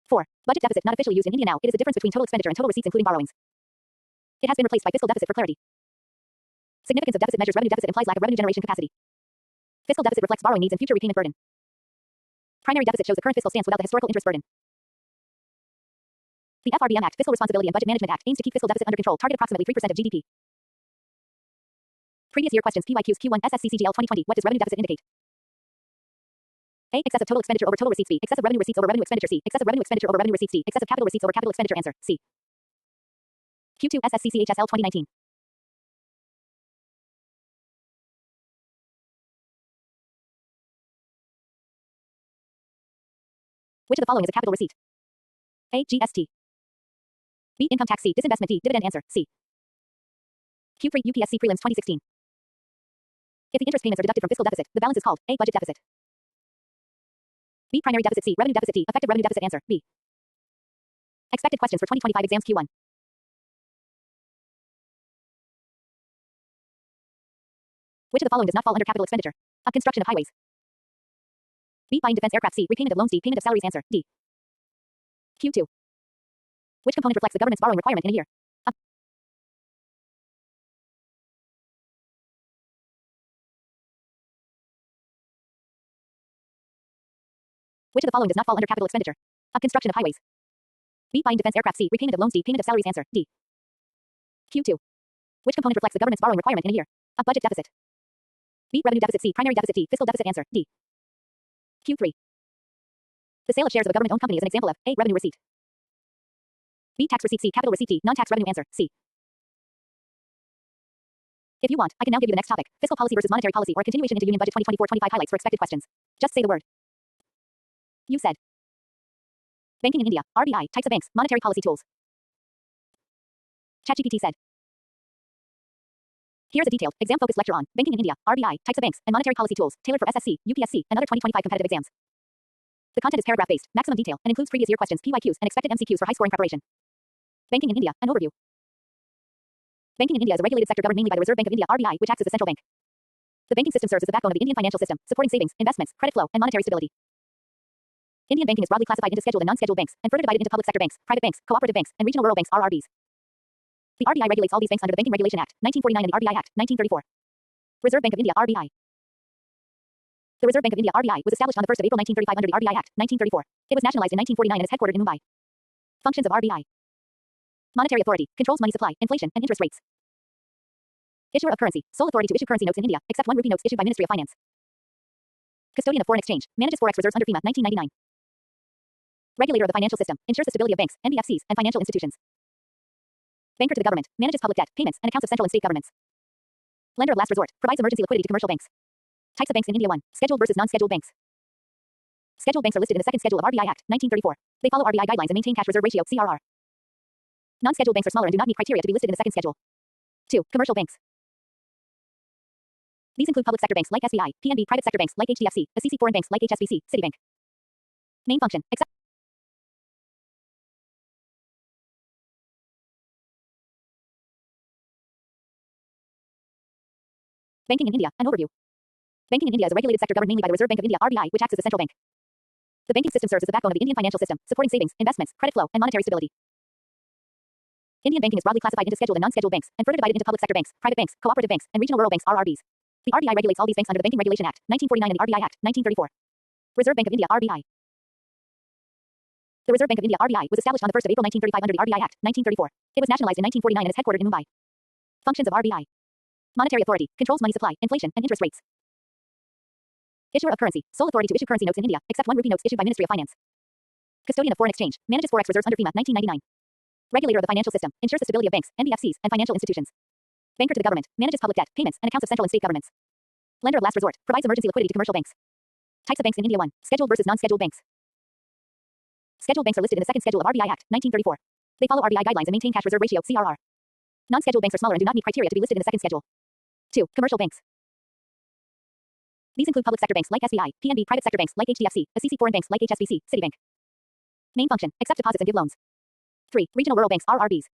4. Budget deficit not officially used in India now. It is the difference between total expenditure and total receipts including borrowings. It has been replaced by fiscal deficit for clarity. Significance of deficit measures: revenue deficit implies lack of revenue generation capacity. Fiscal deficit reflects borrowing needs and future repayment burden. Primary deficit shows the current fiscal stance without the historical interest burden. The FRBM Act, Fiscal Responsibility and Budget Management Act, aims to keep fiscal deficit under control, target approximately 3% of GDP. Previous year questions: PYQs Q1 SSCCGL 2020. What does revenue deficit indicate? A. Excessive total expenditure over total receipts. B. Excessive revenue receipts over revenue expenditure. C. Excessive revenue expenditure over revenue receipts. D. Excessive capital receipts over capital expenditure. Answer: C. Q2 SSCCHSL 2019. Which of the following is a capital receipt? A. GST. B. Income tax. C. Disinvestment. D. Dividend. Answer: C. Q3 UPSC prelims 2016. If the interest payments are deducted from fiscal deficit, the balance is called A. Budget deficit. B. Primary deficit. C. Revenue deficit. D. Effective revenue deficit. Answer: B. Expected questions for 2025 exams Q1. Which of the following does not fall under capital expenditure? A. Construction of highways. B. Buying defense aircraft. C. Repayment of loans. D. Payment of salaries. Answer: D. Q2. Which component reflects the government's borrowing requirement in a year? A. Which of the following does not fall under capital expenditure? A. Construction of highways. B. Buying defense aircraft. C. Repayment of loans. D. Payment of salaries. Answer: D. Q2. Which component reflects the government's borrowing requirement in a year? A. Budget deficit. B. Revenue deficit. C. Primary deficit. D. Fiscal deficit. Answer: D. Q3. The sale of shares of a government-owned company is an example of A. Revenue receipt. B. Tax receipt. C. Capital receipt. D. Non-tax revenue. Answer: C. If you want, I can now give you the next topic: fiscal policy versus monetary policy, or a continuation into Union Budget 2024-25 highlights for expected questions. Just say the word. You said. Banking in India, RBI, types of banks, monetary policy tools. ChatGPT said. Here's a detailed, exam-focused lecture on banking in India, RBI, types of banks, and monetary policy tools, tailored for SSC, UPSC, and other 2025 competitive exams. The content is paragraph-based, maximum detail, and includes previous year questions, PYQs, and expected MCQs for high-scoring preparation. Banking in India, an overview. Banking in India is a regulated sector governed mainly by the Reserve Bank of India, RBI, which acts as a central bank. The banking system serves as the backbone of the Indian financial system, supporting savings, investments, credit flow, and monetary stability. Indian banking is broadly classified into scheduled and non-scheduled banks, and further divided into public sector banks, private banks, cooperative banks, and regional rural banks, RRBs. The RBI regulates all these banks under the Banking Regulation Act, 1949 and the RBI Act, 1934. Reserve Bank of India, RBI. The Reserve Bank of India, RBI, was established on the 1st of April 1935 under the RBI Act, 1934. It was nationalized in 1949 and is headquartered in Mumbai. Functions of RBI. Monetary authority, controls money supply, inflation, and interest rates. Issuer of currency, sole authority to issue currency notes in India, except 1 rupee notes issued by Ministry of Finance. Custodian of foreign exchange, manages forex reserves under FEMA, 1999. Regulator of the financial system, ensures the stability of banks, NBFCs, and financial institutions. Banker to the government, manages public debt, payments, and accounts of central and state governments. Lender of last resort, provides emergency liquidity to commercial banks. Types of banks in India. 1. Scheduled versus non-scheduled banks. Scheduled banks are listed in the second schedule of RBI Act, 1934. They follow RBI guidelines and maintain cash reserve ratio, CRR. Non-scheduled banks are smaller and do not meet criteria to be listed in the second schedule. 2. Commercial banks. These include public sector banks like SBI, PNB, private sector banks like HDFC, ACC, foreign banks like HSBC, Citibank. Main function, except Banking in India, an overview. Banking in India is a regulated sector governed mainly by the Reserve Bank of India, RBI, which acts as a central bank. The banking system serves as the backbone of the Indian financial system, supporting savings, investments, credit flow, and monetary stability. Indian banking is broadly classified into scheduled and non-scheduled banks, and further divided into public sector banks, private banks, cooperative banks, and regional rural banks, RRBs. The RBI regulates all these banks under the Banking Regulation Act, 1949 and the RBI Act, 1934. Reserve Bank of India, RBI. The Reserve Bank of India, RBI, was established on the 1st of April 1935 under the RBI Act, 1934. It was nationalized in 1949 and is headquartered in Mumbai. Functions of RBI. Monetary authority, controls money supply, inflation, and interest rates. Issuer of currency, sole authority to issue currency notes in India, except 1 rupee notes issued by Ministry of Finance. Custodian of foreign exchange, manages forex reserves under FEMA, 1999. Regulator of the financial system, ensures the stability of banks, NBFCs, and financial institutions. Banker to the government, manages public debt, payments, and accounts of central and state governments. Lender of last resort, provides emergency liquidity to commercial banks. Types of banks in India. 1. Scheduled versus non-scheduled banks. Scheduled banks are listed in the second schedule of RBI Act, 1934. They follow RBI guidelines and maintain cash reserve ratio, CRR. Non-scheduled banks are smaller and do not meet criteria to be listed in the second schedule. 2. Commercial banks. These include public sector banks like SBI, PNB, private sector banks like HDFC, SEC, foreign banks like HSBC, Citibank. Main function, accept deposits and give loans. 3. Regional rural banks, RRBs.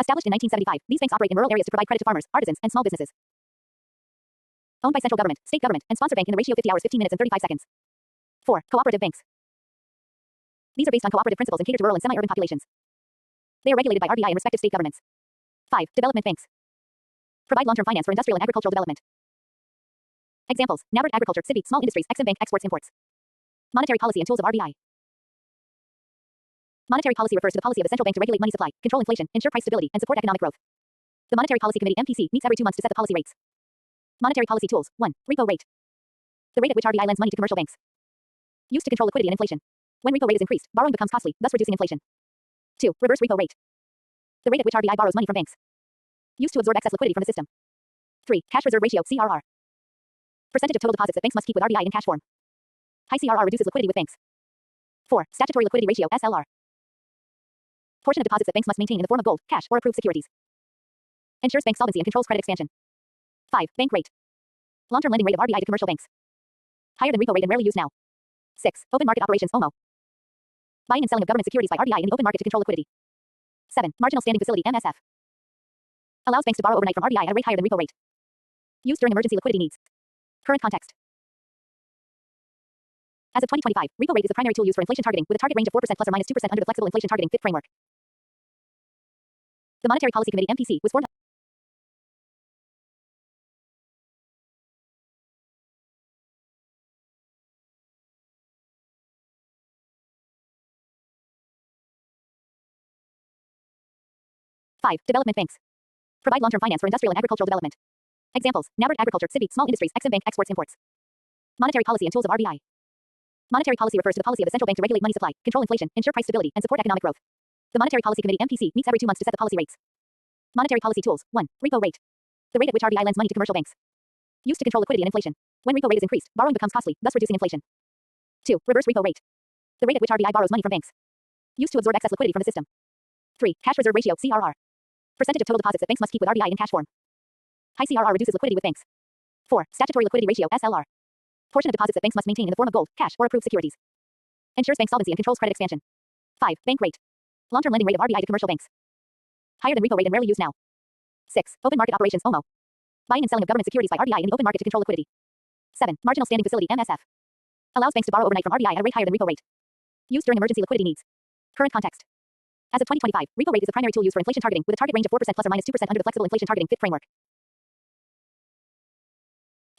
Established in 1975, these banks operate in rural areas to provide credit to farmers, artisans, and small businesses. Owned by central government, state government, and sponsor bank in the ratio 50 hours, 15 minutes, and 35 seconds. 4. Cooperative banks. These are based on cooperative principles and cater to rural and semi-urban populations. They are regulated by RBI and respective state governments. 5. Development banks. Provide long-term finance for industrial and agricultural development. Examples: NABARD Agriculture, SIDBI, Small Industries, Exim Bank, Exports, Imports. Monetary policy and tools of RBI. Monetary policy refers to the policy of the central bank to regulate money supply, control inflation, ensure price stability, and support economic growth. The Monetary Policy Committee (MPC) meets every 2 months to set the policy rates. Monetary policy tools. 1. Repo rate. The rate at which RBI lends money to commercial banks. Used to control liquidity and inflation. When repo rate is increased, borrowing becomes costly, thus reducing inflation. 2. Reverse repo rate. The rate at which RBI borrows money from banks. Used to absorb excess liquidity from the system. 3. Cash reserve ratio, CRR. Percentage of total deposits that banks must keep with RBI in cash form. High CRR reduces liquidity with banks. 4. Statutory liquidity ratio, SLR. Portion of deposits that banks must maintain in the form of gold, cash, or approved securities. Ensures bank solvency and controls credit expansion. 5. Bank rate. Long-term lending rate of RBI to commercial banks. Higher than repo rate and rarely used now. 6. Open market operations, OMO. Buying and selling of government securities by RBI in the open market to control liquidity. 7. Marginal standing facility, MSF. Allows banks to borrow overnight from RBI at a rate higher than repo rate. Used during emergency liquidity needs. Current context. As of 2025, repo rate is the primary tool used for inflation targeting, with a target range of 4% plus or minus 2% under the flexible inflation targeting FIT framework. The Monetary Policy Committee (MPC) was formed. Five. Development banks. Provide long-term finance for industrial and agricultural development. Examples: NABARD Agriculture, SIDBI, Small Industries, Exim Bank, Exports, Imports. Monetary policy and tools of RBI. Monetary policy refers to the policy of the central bank to regulate money supply, control inflation, ensure price stability, and support economic growth. The Monetary Policy Committee (MPC) meets every 2 months to set the policy rates. Monetary policy tools. 1. Repo rate. The rate at which RBI lends money to commercial banks. Used to control liquidity and inflation. When repo rate is increased, borrowing becomes costly, thus reducing inflation. 2. Reverse repo rate. The rate at which RBI borrows money from banks. Used to absorb excess liquidity from the system. 3. Cash reserve ratio, CRR. Percentage of total deposits that banks must keep with RBI in cash form. High CRR reduces liquidity with banks. 4. Statutory liquidity ratio, SLR. Portion of deposits that banks must maintain in the form of gold, cash, or approved securities. Ensures bank solvency and controls credit expansion. 5. Bank rate. Long-term lending rate of RBI to commercial banks. Higher than repo rate and rarely used now. 6. Open market operations, OMO. Buying and selling of government securities by RBI in the open market to control liquidity. 7. Marginal standing facility, MSF. Allows banks to borrow overnight from RBI at a rate higher than repo rate. Used during emergency liquidity needs. Current context. As of 2025, repo rate is the primary tool used for inflation targeting, with a target range of 4% plus or minus 2% under the flexible inflation targeting FIT framework.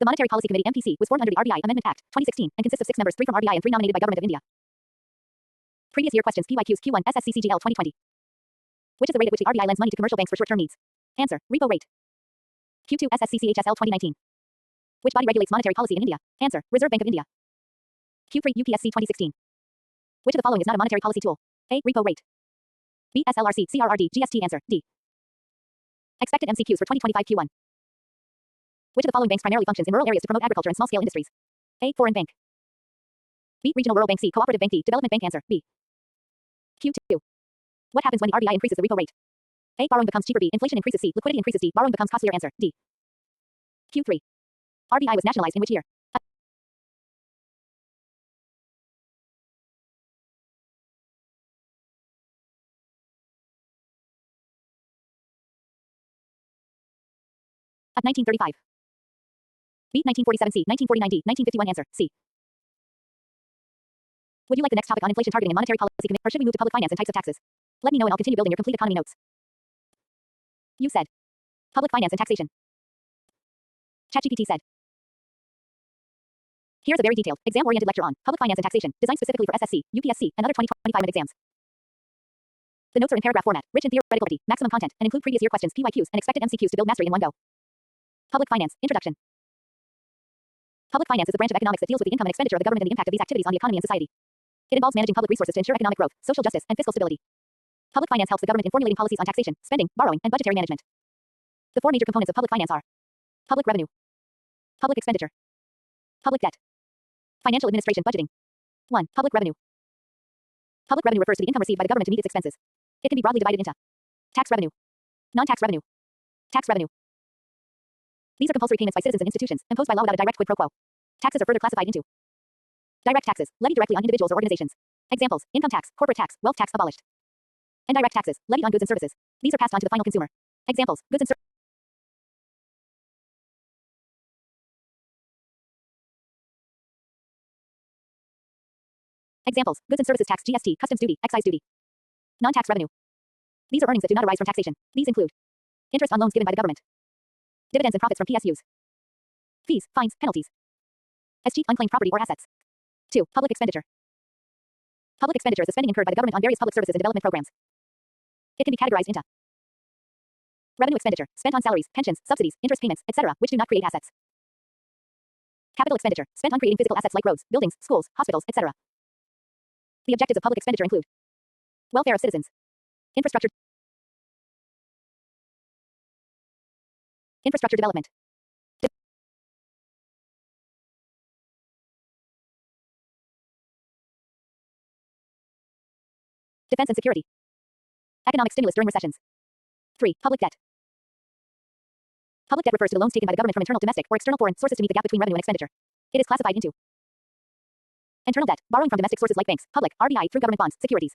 The Monetary Policy Committee (MPC) was formed under the RBI Amendment Act, 2016, and consists of 6 members, 3 from RBI and 3 nominated by Government of India. Previous year questions: PYQs Q1 SSCCGL 2020. Which is the rate at which the RBI lends money to commercial banks for short-term needs? Answer: repo rate. Q2 SSCCHSL 2019. Which body regulates monetary policy in India? Answer: Reserve Bank of India. Q3 UPSC 2016. Which of the following is not a monetary policy tool? A. Repo rate. B. SLRC, CRRD, GST. Answer: D. Expected MCQs for 2025 Q1. Which of the following banks primarily functions in rural areas to promote agriculture and small-scale industries? A. Foreign bank. B. Regional rural bank. C. Cooperative bank. D. Development bank. Answer: B. Q2. What happens when the RBI increases the repo rate? A. Borrowing becomes cheaper. B. Inflation increases. C. Liquidity increases. D. Borrowing becomes costlier. Answer: D. Q3. RBI was nationalized in which year? At 1935. B. 1947. C. 1949. D. 1951. Answer: C. Would you like the next topic on inflation targeting and monetary policy committee, or should we move to public finance and types of taxes? Let me know and I'll continue building your complete economy notes. You said. Public finance and taxation. ChatGPT said. Here's a very detailed, exam-oriented lecture on public finance and taxation, designed specifically for SSC, UPSC, and other 2025 MIT exams. The notes are in paragraph format, rich in theoretical, maximum content, and include previous year questions, PYQs, and expected MCQs to build mastery in one go. Public finance, introduction. Public finance is the branch of economics that deals with the income and expenditure of the government and the impact of these activities on the economy and society. It involves managing public resources to ensure economic growth, social justice, and fiscal stability. Public finance helps the government in formulating policies on taxation, spending, borrowing, and budgetary management. The four major components of public finance are public revenue, public expenditure, public debt. Financial administration budgeting. 1. Public revenue. Public revenue refers to the income received by the government to meet its expenses. It can be broadly divided into tax revenue, non-tax revenue, tax revenue. These are compulsory payments by citizens and institutions, imposed by law without a direct quid pro quo. Taxes are further classified into direct taxes, levied directly on individuals or organizations. Examples: income tax, corporate tax, wealth tax abolished. Indirect taxes, levied on goods and services. These are passed on to the final consumer. Examples: goods and services. Examples: goods and services tax, GST, customs duty, excise duty. Non-tax revenue. These are earnings that do not arise from taxation. These include interest on loans given by the government, dividends and profits from PSUs, fees, fines, penalties, escheat unclaimed property or assets. 2. Public expenditure. Public expenditure is the spending incurred by the government on various public services and development programs. It can be categorized into revenue expenditure, spent on salaries, pensions, subsidies, interest payments, etc., which do not create assets. Capital expenditure, spent on creating physical assets like roads, buildings, schools, hospitals, etc. The objectives of public expenditure include welfare of citizens, infrastructure development, defense and security, economic stimulus during recessions. 3. Public debt. Public debt refers to the loans taken by the government from internal, domestic, or external foreign sources to meet the gap between revenue and expenditure. It is classified into internal debt, borrowing from domestic sources like banks, public, RBI, through government bonds, securities.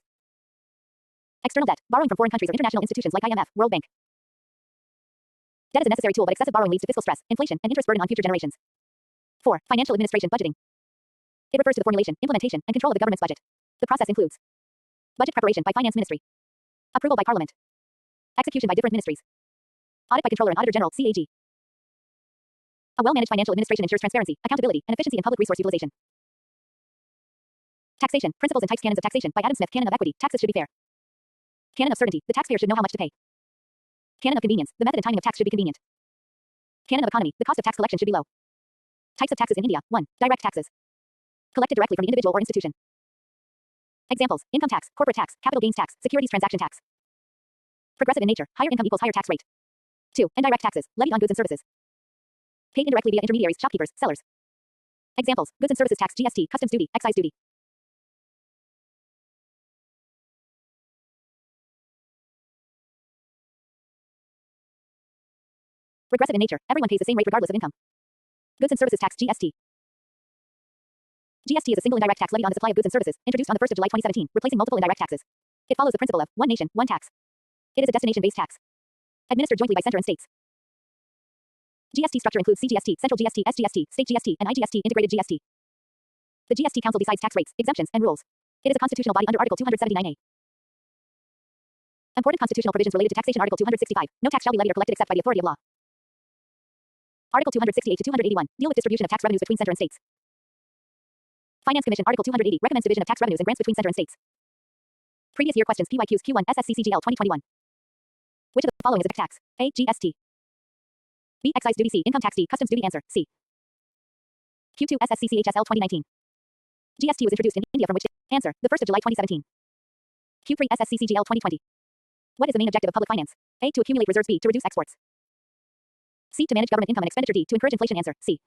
External debt, borrowing from foreign countries or international institutions like IMF, World Bank. Debt is a necessary tool, but excessive borrowing leads to fiscal stress, inflation, and interest burden on future generations. 4. Financial administration budgeting. It refers to the formulation, implementation, and control of the government's budget. The process includes budget preparation by Finance Ministry, approval by Parliament, execution by different ministries, audit by Controller and Auditor General, CAG. A well-managed financial administration ensures transparency, accountability, and efficiency in public resource utilization. Taxation, Principles and Types Canons of Taxation by Adam Smith. Canon of Equity, taxes should be fair. Canon of Certainty, the taxpayer should know how much to pay. Canon of Convenience, the method and timing of tax should be convenient. Canon of Economy, the cost of tax collection should be low. Types of taxes in India. 1. Direct taxes. Collected directly from the individual or institution. Examples: income tax, corporate tax, capital gains tax, securities transaction tax. Progressive in nature, higher income equals higher tax rate. 2. Indirect taxes, levied on goods and services. Paid indirectly via intermediaries, shopkeepers, sellers. Examples: goods and services tax, GST, customs duty, excise duty. Regressive in nature, everyone pays the same rate regardless of income. Goods and services tax, GST. GST is a single indirect tax levied on the supply of goods and services, introduced on the 1st of July 2017, replacing multiple indirect taxes. It follows the principle of one nation, one tax. It is a destination-based tax, administered jointly by center and states. GST structure includes CGST, Central GST, SGST, State GST, and IGST, Integrated GST. The GST Council decides tax rates, exemptions, and rules. It is a constitutional body under Article 279A. Important constitutional provisions related to taxation. Article 265. No tax shall be levied or collected except by the authority of law. Article 268 to 281. Deal with distribution of tax revenues between center and states. Finance Commission. Article 280. Recommends division of tax revenues and grants between center and states. Previous year questions. PYQs Q1 SSCCGL 2021. Which of the following is a tax? A. GST. B. Excise duty. C. Income tax. D. Customs duty. Answer C. Q2 SSCCHSL 2019. GST was introduced in India from which answer, the 1st of July 2017. Q3 SSCCGL 2020. What is the main objective of public finance? A. To accumulate reserves. B. To reduce exports. C. To manage government income and expenditure. D. To encourage inflation. Answer C.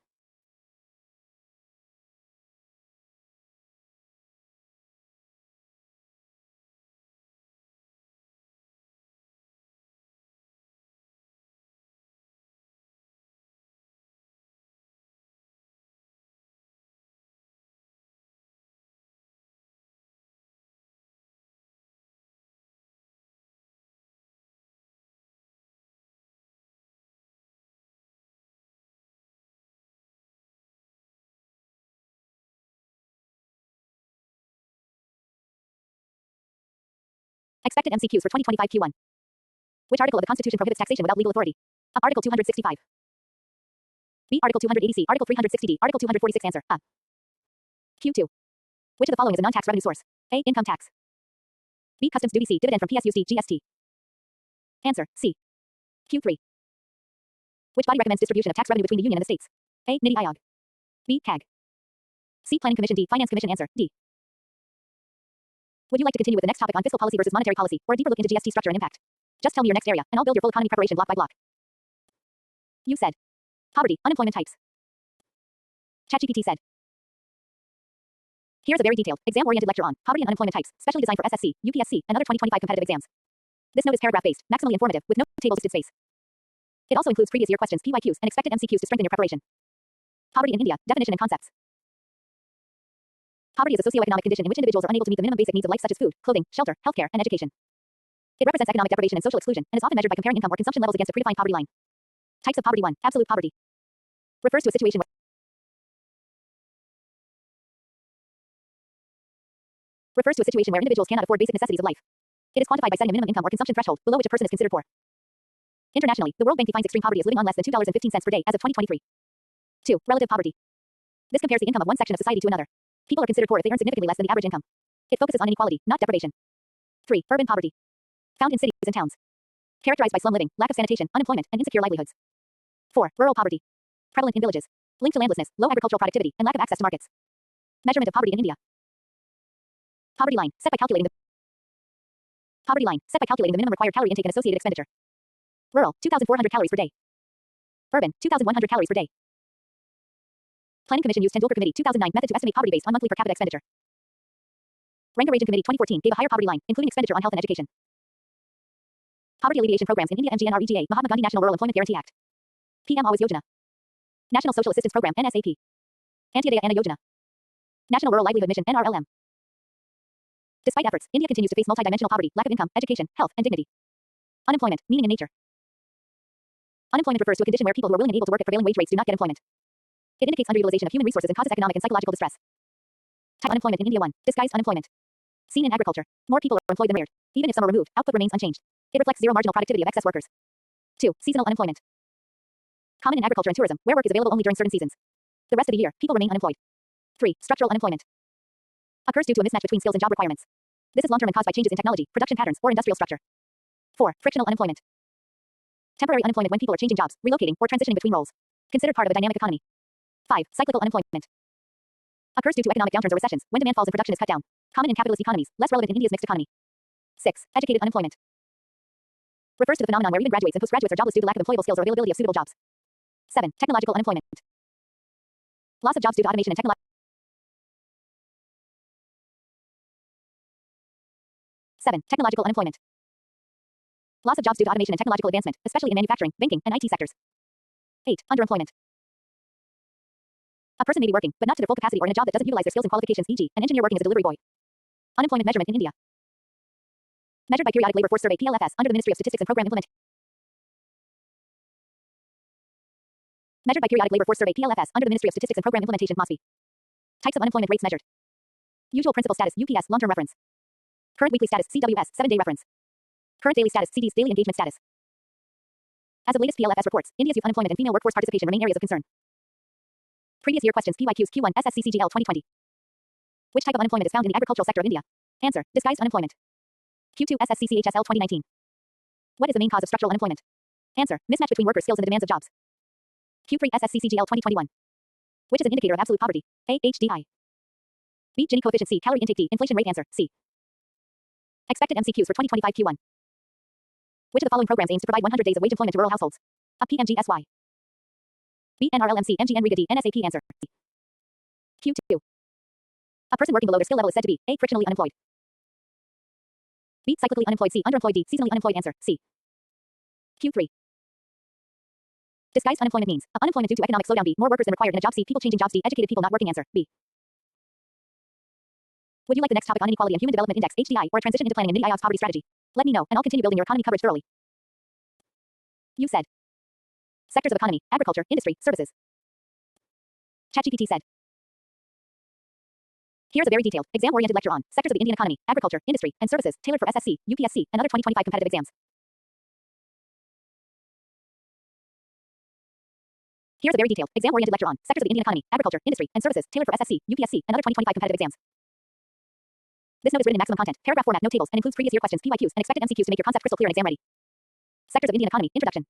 Expected MCQs for 2025 Q1. Which article of the Constitution prohibits taxation without legal authority? A. Article 265. B. Article 280C. Article 360D. Article 246. Answer A. Q2. Which of the following is a non-tax revenue source? A. Income tax. B. Customs duty. C. Dividend from PSUs. D. GST. Answer C. Q3. Which body recommends distribution of tax revenue between the Union and the states? A. NITI Aayog. B. CAG. C. Planning Commission. D. Finance Commission. Answer D. Would you like to continue with the next topic on fiscal policy versus monetary policy, or a deeper look into GST structure and impact? Just tell me your next area, and I'll build your full economy preparation block by block. You said. Poverty, unemployment types. ChatGPT said. Here's a very detailed, exam-oriented lecture on poverty and unemployment types, specially designed for SSC, UPSC, and other 2025 competitive exams. This note is paragraph-based, maximally informative, with no tables listed space. It also includes previous year questions, PYQs, and expected MCQs to strengthen your preparation. Poverty in India, definition and concepts. Poverty is a socioeconomic condition in which individuals are unable to meet the minimum basic needs of life such as food, clothing, shelter, healthcare, and education. It represents economic deprivation and social exclusion, and is often measured by comparing income or consumption levels against a predefined poverty line. Types of poverty. 1. Absolute poverty. Refers to a situation where individuals cannot afford basic necessities of life. It is quantified by setting a minimum income or consumption threshold, below which a person is considered poor. Internationally, the World Bank defines extreme poverty as living on less than $2.15 per day as of 2023. 2. Relative poverty. This compares the income of one section of society to another. People are considered poor if they earn significantly less than the average income. It focuses on inequality, not deprivation. 3. Urban poverty. Found in cities and towns. Characterized by slum living, lack of sanitation, unemployment, and insecure livelihoods. 4. Rural poverty. Prevalent in villages. Linked to landlessness, low agricultural productivity, and lack of access to markets. Measurement of poverty in India. Poverty line, set by calculating the minimum required calorie intake and associated expenditure. Rural, 2,400 calories per day. Urban, 2,100 calories per day. Planning Commission used Tendulkar Committee 2009 method to estimate poverty based on monthly per capita expenditure. Rangarajan Committee 2014 gave a higher poverty line, including expenditure on health and education. Poverty alleviation programs in India. MGNREGA, Mahatma Gandhi National Rural Employment Guarantee Act. PM Awas Yojana. National Social Assistance Program NSAP. Antyodaya Anna Yojana. National Rural Livelihood Mission NRLM. Despite efforts, India continues to face multidimensional poverty, lack of income, education, health, and dignity. Unemployment, meaning in nature. Unemployment refers to a condition where people who are willing and able to work at prevailing wage rates do not get employment. It indicates underutilization of human resources and causes economic and psychological distress. Type unemployment in India. 1. Disguised unemployment. Seen in agriculture. More people are employed than reared. Even if some are removed, output remains unchanged. It reflects zero marginal productivity of excess workers. 2. Seasonal unemployment. Common in agriculture and tourism, where work is available only during certain seasons. The rest of the year, people remain unemployed. 3. Structural unemployment. Occurs due to a mismatch between skills and job requirements. This is long-term and caused by changes in technology, production patterns, or industrial structure. 4. Frictional unemployment. Temporary unemployment when people are changing jobs, relocating, or transitioning between roles. Considered part of a dynamic economy. 5. Cyclical unemployment. Occurs due to economic downturns or recessions, when demand falls and production is cut down. Common in capitalist economies, less relevant in India's mixed economy. 6. Educated unemployment. Refers to the phenomenon where even graduates and postgraduates are jobless due to lack of employable skills or availability of suitable jobs. 7. Technological unemployment. Loss of jobs due to automation and technology. 7. Technological unemployment. Loss of jobs due to automation and technological advancement, especially in manufacturing, banking, and IT sectors. 8. Underemployment. A person may be working, but not to their full capacity or in a job that doesn't utilize their skills and qualifications, e.g., an engineer working as a delivery boy. Unemployment measurement in India. Measured by Periodic Labor Force Survey PLFS under the Ministry of Statistics and Program Implementation. Measured by Periodic Labor Force Survey PLFS under the Ministry of Statistics and Program Implementation MOSPI. Types of unemployment rates measured. Usual principal status UPS long-term reference. Current weekly status CWS 7-day reference. Current daily status CDS daily engagement status. As of latest PLFS reports, India's youth unemployment and female workforce participation remain areas of concern. Previous year questions PYQs Q1 SSCCGL 2020. Which type of unemployment is found in the agricultural sector of India? Answer: disguised unemployment. Q2 SSCCHSL 2019. What is the main cause of structural unemployment? Answer: mismatch between workers' skills and the demands of jobs. Q3 SSCCGL 2021. Which is an indicator of absolute poverty? A. HDI. B. Gini coefficient. C. Calorie intake. D. Inflation rate. Answer: C. Expected MCQs for 2025 Q1. Which of the following programs aims to provide 100 days of wage employment to rural households? A. PMGSY. B. NRLMC. MGNREGA. D. NSAP. Answer: C. Q2. A person working below their skill level is said to be A. Frictionally unemployed. B. Cyclically unemployed. C. Underemployed. D. Seasonally unemployed. Answer: C. Q3. Disguised unemployment means unemployment due to economic slowdown. B. More workers than required in a job. C. People changing jobs. D. Educated people not working. Answer: B. Would you like the next topic on inequality and human development index (HDI) or a transition into planning and NII's poverty strategy? Let me know, and I'll continue building your economy coverage thoroughly. You said. Sectors of economy: agriculture, industry, services. ChatGPT said. Here's a very detailed, exam-oriented lecture on sectors of the Indian economy, agriculture, industry, and services, tailored for SSC, UPSC, and other 2025 competitive exams. Here's a very detailed, exam-oriented lecture on sectors of the Indian economy, agriculture, industry, and services, tailored for SSC, UPSC, and other 2025 competitive exams. This note is written in maximum content, paragraph format, no tables, and includes previous year questions, PYQs, and expected MCQs to make your concept crystal clear and exam ready. Sectors of Indian economy, introduction.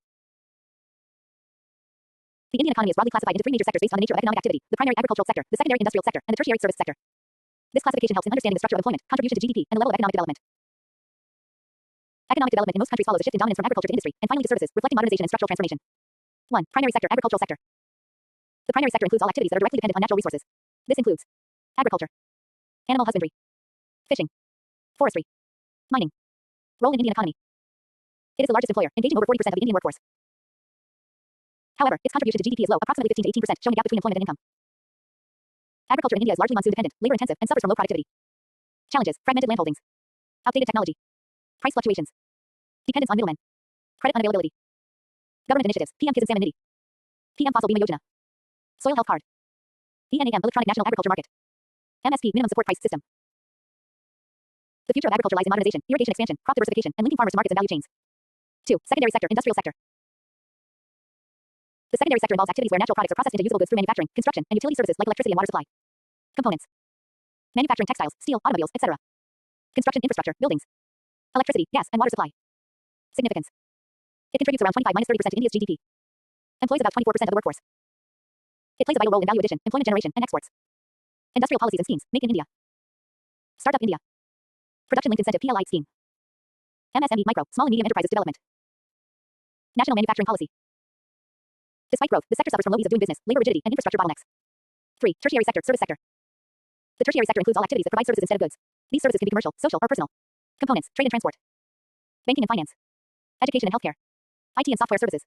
The Indian economy is broadly classified into three major sectors based on the nature of economic activity: the primary agricultural sector, the secondary industrial sector, and the tertiary service sector. This classification helps in understanding the structure of employment, contribution to GDP, and the level of economic development. Economic development in most countries follows a shift in dominance from agriculture to industry, and finally to services, reflecting modernization and structural transformation. 1. Primary sector, agricultural sector. The primary sector includes all activities that are directly dependent on natural resources. This includes agriculture, animal husbandry, fishing, forestry, mining. Role in Indian economy. It is the largest employer, engaging over 40% of the Indian workforce. However, its contribution to GDP is low, approximately 15 to 18%, showing a gap between employment and income. Agriculture in India is largely monsoon dependent, labor intensive, and suffers from low productivity. Challenges: fragmented landholdings, outdated technology, price fluctuations, dependence on middlemen, credit unavailability. Government initiatives: PM Kisan Samman Nidhi, PM Fasal Bima Yojana, Soil Health Card, ENAM Electronic National Agriculture Market, MSP Minimum Support Price System. The future of agriculture lies in modernization, irrigation expansion, crop diversification, and linking farmers to markets and value chains. 2. Secondary sector, industrial sector. The secondary sector involves activities where natural products are processed into usable goods through manufacturing, construction, and utility services like electricity and water supply. Components: manufacturing textiles, steel, automobiles, etc. Construction infrastructure, buildings, electricity, gas, and water supply. Significance: it contributes around 25–30% to India's GDP. Employs about 24% of the workforce. It plays a vital role in value addition, employment generation, and exports. Industrial policies and schemes: Make in India, Startup India, Production Linked Incentive (PLI) scheme, MSME Micro, Small and Medium Enterprises Development, National Manufacturing Policy. Despite growth, the sector suffers from low ease of doing business, labor rigidity, and infrastructure bottlenecks. 3. Tertiary sector, service sector. The tertiary sector includes all activities that provide services instead of goods. These services can be commercial, social, or personal. Components: trade and transport, banking and finance, education and healthcare, IT and software services,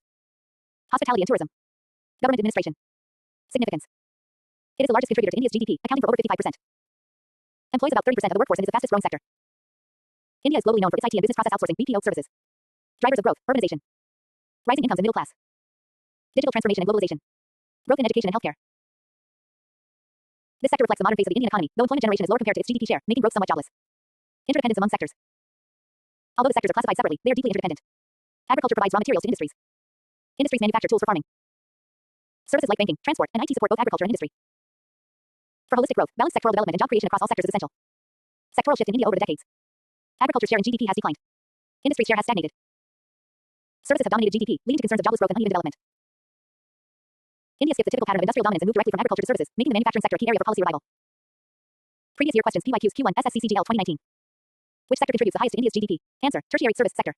hospitality and tourism, government administration. Significance: it is the largest contributor to India's GDP, accounting for over 55%. Employs about 30% of the workforce and is the fastest growing sector. India is globally known for its IT and business process outsourcing (BPO) services. Drivers of growth: urbanization, rising incomes and middle class, digital transformation and globalization, growth in education and healthcare. This sector reflects the modern face of the Indian economy, though employment generation is lower compared to its GDP share, making growth somewhat jobless. Interdependence among sectors. Although the sectors are classified separately, they are deeply interdependent. Agriculture provides raw materials to industries. Industries manufacture tools for farming. Services like banking, transport, and IT support both agriculture and industry. For holistic growth, balanced sectoral development and job creation across all sectors is essential. Sectoral shift in India over the decades. Agriculture's share in GDP has declined. Industry's share has stagnated. Services have dominated GDP, leading to concerns of jobless growth and uneven development. India skipped the typical pattern of industrial dominance and moved directly from agriculture to services, making the manufacturing sector a key area for policy revival. Previous year questions: PYQs Q1 SSCCGL 2019. Which sector contributes the highest to India's GDP? Answer: tertiary service sector.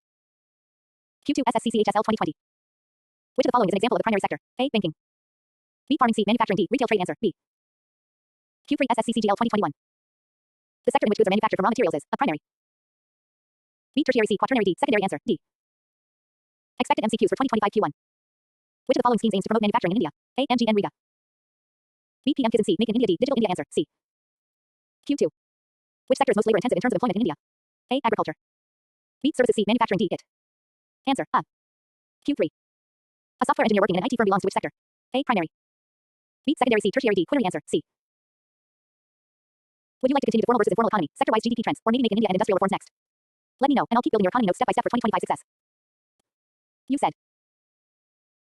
Q2 SSCCHSL 2020. Which of the following is an example of a primary sector? A. Banking. B. Farming. C. Manufacturing. D. Retail trade. Answer: B. Q3 SSCCGL 2021. The sector in which goods are manufactured from raw materials is a primary. B. Tertiary. C. Quaternary. D. Secondary. Answer: D. Expected MCQs for 2025 Q1. Which of the following schemes aims to promote manufacturing in India? A. MGN Riga. B. PM Kisan. C. Make in India. D. Digital India. Answer: C. Q2. Which sector is most labor intensive in terms of employment in India? A. Agriculture. B. Services. C. Manufacturing. D. IT. Answer: A. Q3. A software engineer working in an IT firm belongs to which sector? A. Primary. B. Secondary. C. Tertiary. D. Quaternary. Answer: C. Would you like to continue the formal versus informal economy, sector-wise GDP trends, or maybe Make in India and industrial reforms next? Let me know, and I'll keep building your economy notes step by step for 2025 success. You said.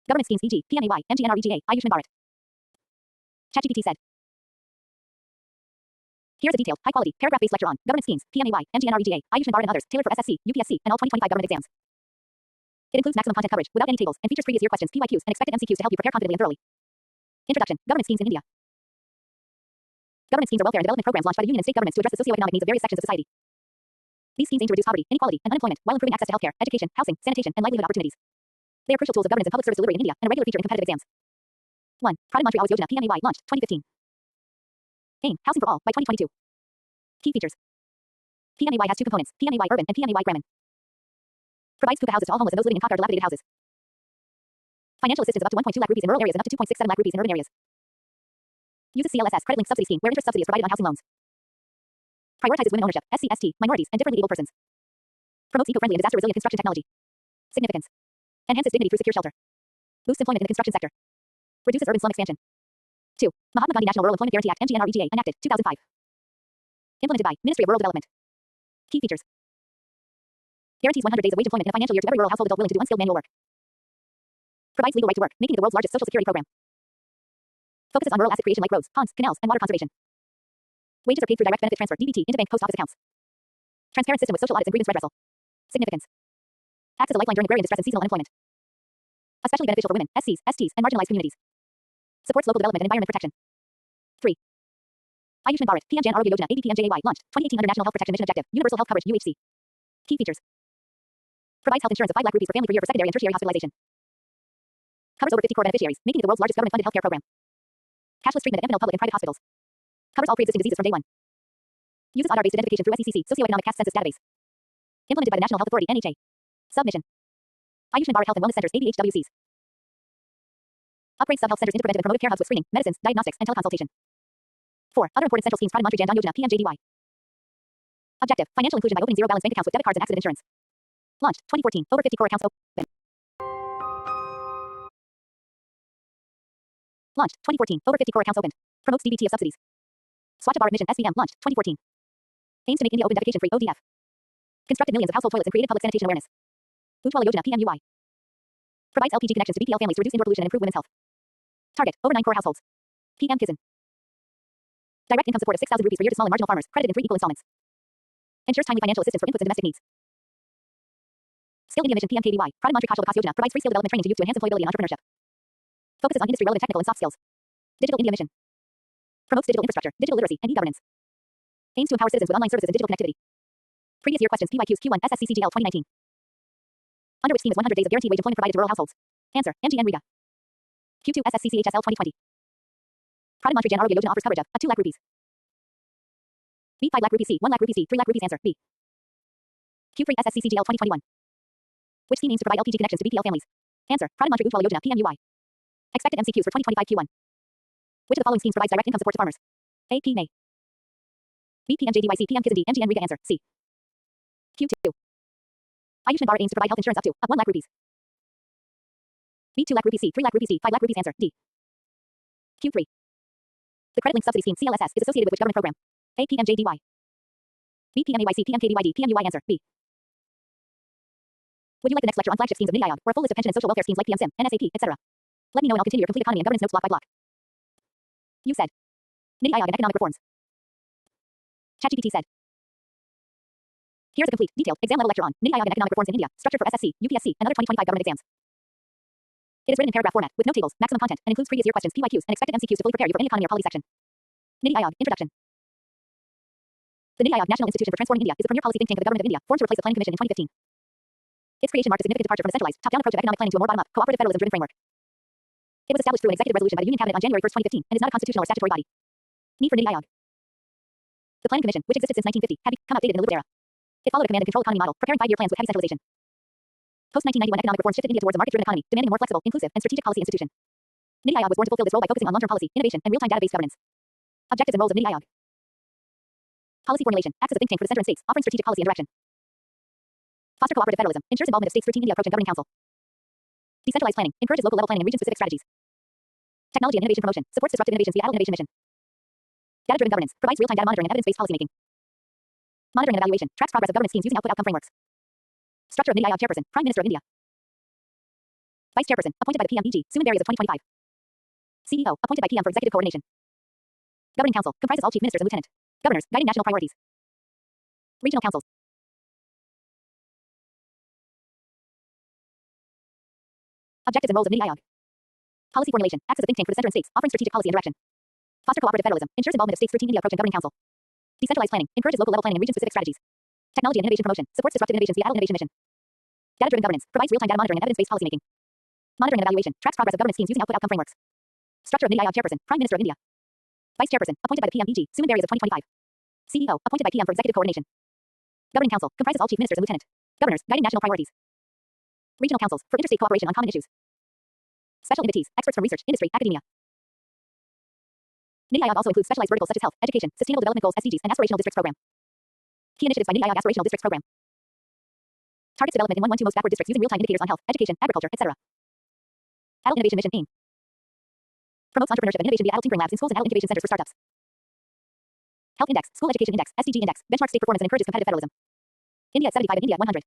Government schemes e.g. PMAY, MGNREGA, Ayushman Bharat. ChatGPT said. Here's a detailed, high-quality, paragraph-based lecture on government schemes, PMAY, MGNREGA, Ayushman Bharat and others, tailored for SSC, UPSC, and all 2025 government exams. It includes maximum content coverage, without any tables, and features previous year questions, PYQs, and expected MCQs to help you prepare confidently and thoroughly. Introduction: Government schemes in India. Government schemes are welfare and development programs launched by the union and state governments to address the socioeconomic needs of various sections of society. These schemes aim to reduce poverty, inequality, and unemployment, while improving access to healthcare, education, housing, sanitation, and livelihood opportunities. They are crucial tools of governance and public service delivery in India, and a regular feature in competitive exams. 1. Pradhan Mantri Awas Yojana (PMAY) launched 2015. Aim: housing for all by 2022. Key features: PMAY has two components: PMAY Urban and PMAY Gramin. Provides puka houses to all homeless and those living in Kakar dilapidated houses. Financial assistance of up to 1.2 lakh rupees in rural areas and up to 2.67 lakh rupees in urban areas. Uses CLSS credit linked subsidy scheme where interest subsidy is provided on housing loans. Prioritizes women ownership, SC, ST, minorities, and differently abled persons. Promotes eco-friendly and disaster-resilient construction technology. Significance: enhances dignity through secure shelter. Boosts employment in the construction sector. Reduces urban slum expansion. 2. Mahatma Gandhi National Rural Employment Guarantee Act (MGNREGA) enacted 2005. Implemented by Ministry of Rural Development. Key features: guarantees 100 days of wage employment in a financial year to every rural household adult willing to do unskilled manual work. Provides legal right to work, making it the world's largest social security program. Focuses on rural asset creation like roads, ponds, canals, and water conservation. Wages are paid through direct benefit transfer (DBT) into bank post office accounts. Transparent system with social audits and grievance redressal. Significance: acts as a lifeline during agrarian distress and seasonal unemployment. Especially beneficial for women, SCs, STs, and marginalized communities. Supports local development and environment protection. 3. Ayushman Bharat, PM Jan Arogya Yojana (ABPMJAY) launched 2018 under National Health Protection Mission Objective, Universal Health Coverage (UHC). Key features: provides health insurance of 5 lakh rupees per family per year for secondary and tertiary hospitalization. Covers over 50 core beneficiaries, making it the world's largest government-funded healthcare program. Cashless treatment at MNL public and private hospitals. Covers all pre-existing diseases from day one. Uses Aadhaar-based identification through SECC Socioeconomic Caste Census Database. Implemented by the National Health Authority (NHA). Submission. Ayushman Bharat Health and Wellness Centers (ABHWCs). Upgrades sub-health centers into preventive and promotive care hubs with screening, medicines, diagnostics, and teleconsultation. 4. Other important central schemes. Pradhan Mantri Jan Dhan Yojana (PMJDY). Objective: financial inclusion by opening zero balance bank accounts with debit cards and accident insurance. Launched 2014. Over 50 core accounts open. Launched 2014. Over 50 core accounts opened. Promotes DBT of subsidies. Swachh Bharat Mission (SBM) launched 2014. Aims to make India open defecation free (ODF). Constructed millions of household toilets and created public sanitation awareness. Ujjwala Yojana (PMUY). Provides LPG connections to BPL families to reduce indoor pollution and improve women's health. Target: over 9 crore households. PM Kisan. Direct income support of 6,000 rupees per year to small and marginal farmers, credited in 3 equal installments. Ensures timely financial assistance for inputs and domestic needs. Skill India Mission (PMKVY). Pradhan Mantri Kaushal Vikas Yojana provides free skill development training to youth to enhance employability and entrepreneurship. Focuses on industry-relevant technical and soft skills. Digital India Mission. Promotes digital infrastructure, digital literacy, and e-governance. Aims to empower citizens with online services and digital connectivity. Previous year questions. PYQs Q1 SSCCGL 2019. Under which scheme is 100 days of guaranteed wage employment provided to rural households? Answer: MGN Riga. Q2 SSCCHSL 2020. Pradhan Mantri Jan Arogya Yojana offers coverage up to 2 lakh rupees. B 5 lakh rupees C 1 lakh rupees C 3 lakh rupees. Answer: B. Q3 SSCCGL 2021. Which scheme aims to provide LPG connections to BPL families? Answer: Pradhan Mantri Ujjwala Yojana (PMUY). Expected MCQs for 2025 Q1. Which of the following schemes provides direct income support to farmers? A. PMAY. B. PMJDYC PM Kisan D. MGN Riga. Answer: C. Q2. Ayushman Bharat aims to provide health insurance up to 1 lakh rupees. B. 2 lakh rupees C 3 lakh rupees C 5 lakh rupees. Answer: D. Q3. The credit link subsidy scheme CLSS is associated with which government program? A. PMJDY. B. PMAYC PMKDYD PMUY. Answer: B. Would you like the next lecture on flagship schemes of NITI Aayog or a full list of pension and social welfare schemes like PMSIM, NSAP, etc.? Let me know and I'll continue your complete economy and governance notes block by block. You said. NITI Aayog and economic reforms. ChatGPT said. Here's a complete, detailed, exam-level lecture on NITI Aayog and economic reforms in India, structured for SSC, UPSC, and other 2025 government exams. It is written in paragraph format, with no tables, maximum content, and includes previous year questions, PYQs, and expected MCQs to fully prepare you for any economy or policy section. NITI Aayog, Introduction. The NITI Aayog National Institution for Transforming India is the premier policy think tank of the Government of India, formed to replace the Planning Commission in 2015. Its creation marked a significant departure from the centralized, top-down approach of economic planning to a more bottom-up, cooperative federalism-driven framework. It was established through an executive resolution by the Union Cabinet on January 1, 2015, and is not a constitutional or statutory body. Need for NITI Aayog. The Planning Commission, which existed since 1950, had become outdated in the liberal era. It followed a command and control economy model, preparing 5-year plans with heavy centralization. Post-1991 economic reforms shifted India towards a market-driven economy, demanding a more flexible, inclusive, and strategic policy institution. NITI Aayog was born to fulfill this role by focusing on long-term policy, innovation, and real-time database governance. Objectives and roles of NITI Aayog. Policy formulation, acts as a think tank for the center and states, offering strategic policy and direction. Foster cooperative federalism, ensures involvement of states through Team India approach and governing council. Decentralized planning, encourages local level planning and region-specific strategies. Technology and innovation promotion, supports disruptive innovations via Adult Innovation Mission. Data-driven governance, provides real-time data monitoring and evidence-based policymaking. Monitoring and evaluation, tracks progress of government schemes using output-outcome frameworks. Structure of NITI Aayog chairperson, Prime Minister of India. Vice chairperson, appointed by the PM EG, soon in areas of 2025. CEO, appointed by PM for executive coordination. Governing council, comprises all chief ministers and lieutenant governors, guiding national priorities. Regional councils. Objectives and roles of NITI Aayog. Policy formulation, acts as a think tank for the center and states, offering strategic policy and direction. Foster cooperative federalism, ensures involvement of states through Team India approach and governing council. Decentralized planning, encourages local level planning and region-specific strategies. Technology and innovation promotion, supports disruptive innovations via Adult Innovation Mission. Data-driven governance, provides real-time data monitoring and evidence-based policymaking. Monitoring and evaluation, tracks progress of government schemes using output-outcome frameworks. Structure of NITI Aayog chairperson, Prime Minister of India. Vice chairperson, appointed by the PM EG, soon in areas of 2025. CEO, appointed by PM for executive coordination. Governing council, comprises all chief ministers and lieutenant governors, guiding national priorities. Regional councils, for interstate cooperation on common issues. Special invitees, experts from research, industry, academia. NITI Aayog also includes specialized verticals such as health, education, sustainable development goals SDGs, and aspirational districts program. Key initiatives by NITI Aayog aspirational districts program. Targets development in 112 most backward districts using real-time indicators on health, education, agriculture, etc. Adult Innovation Mission aim. Promotes entrepreneurship and innovation via adult tinkering labs in schools and adult incubation centers for startups. Health Index, School Education Index, SDG Index, benchmarks state performance and encourages competitive federalism. India at 75 and India at 100.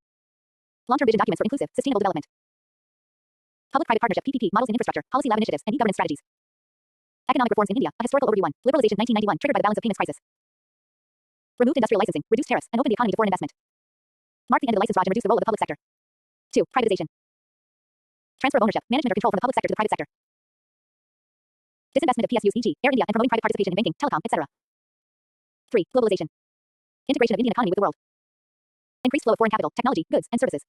Long-term vision documents for inclusive, sustainable development. Public-private partnership (PPP) models in infrastructure, policy lab initiatives, and e-governance strategies. Economic reforms in India, a historical overview. 1. Liberalization 1991 triggered by the balance of payments crisis. Removed industrial licensing, reduced tariffs, and opened the economy to foreign investment. Marked the end of the license raj and reduced the role of the public sector. 2. Privatization. Transfer of ownership, management or control from the public sector to the private sector. Disinvestment of PSUs e.g., Air India and promoting private participation in banking, telecom, etc. 3. Globalization. Integration of Indian economy with the world. Increased flow of foreign capital, technology, goods, and services.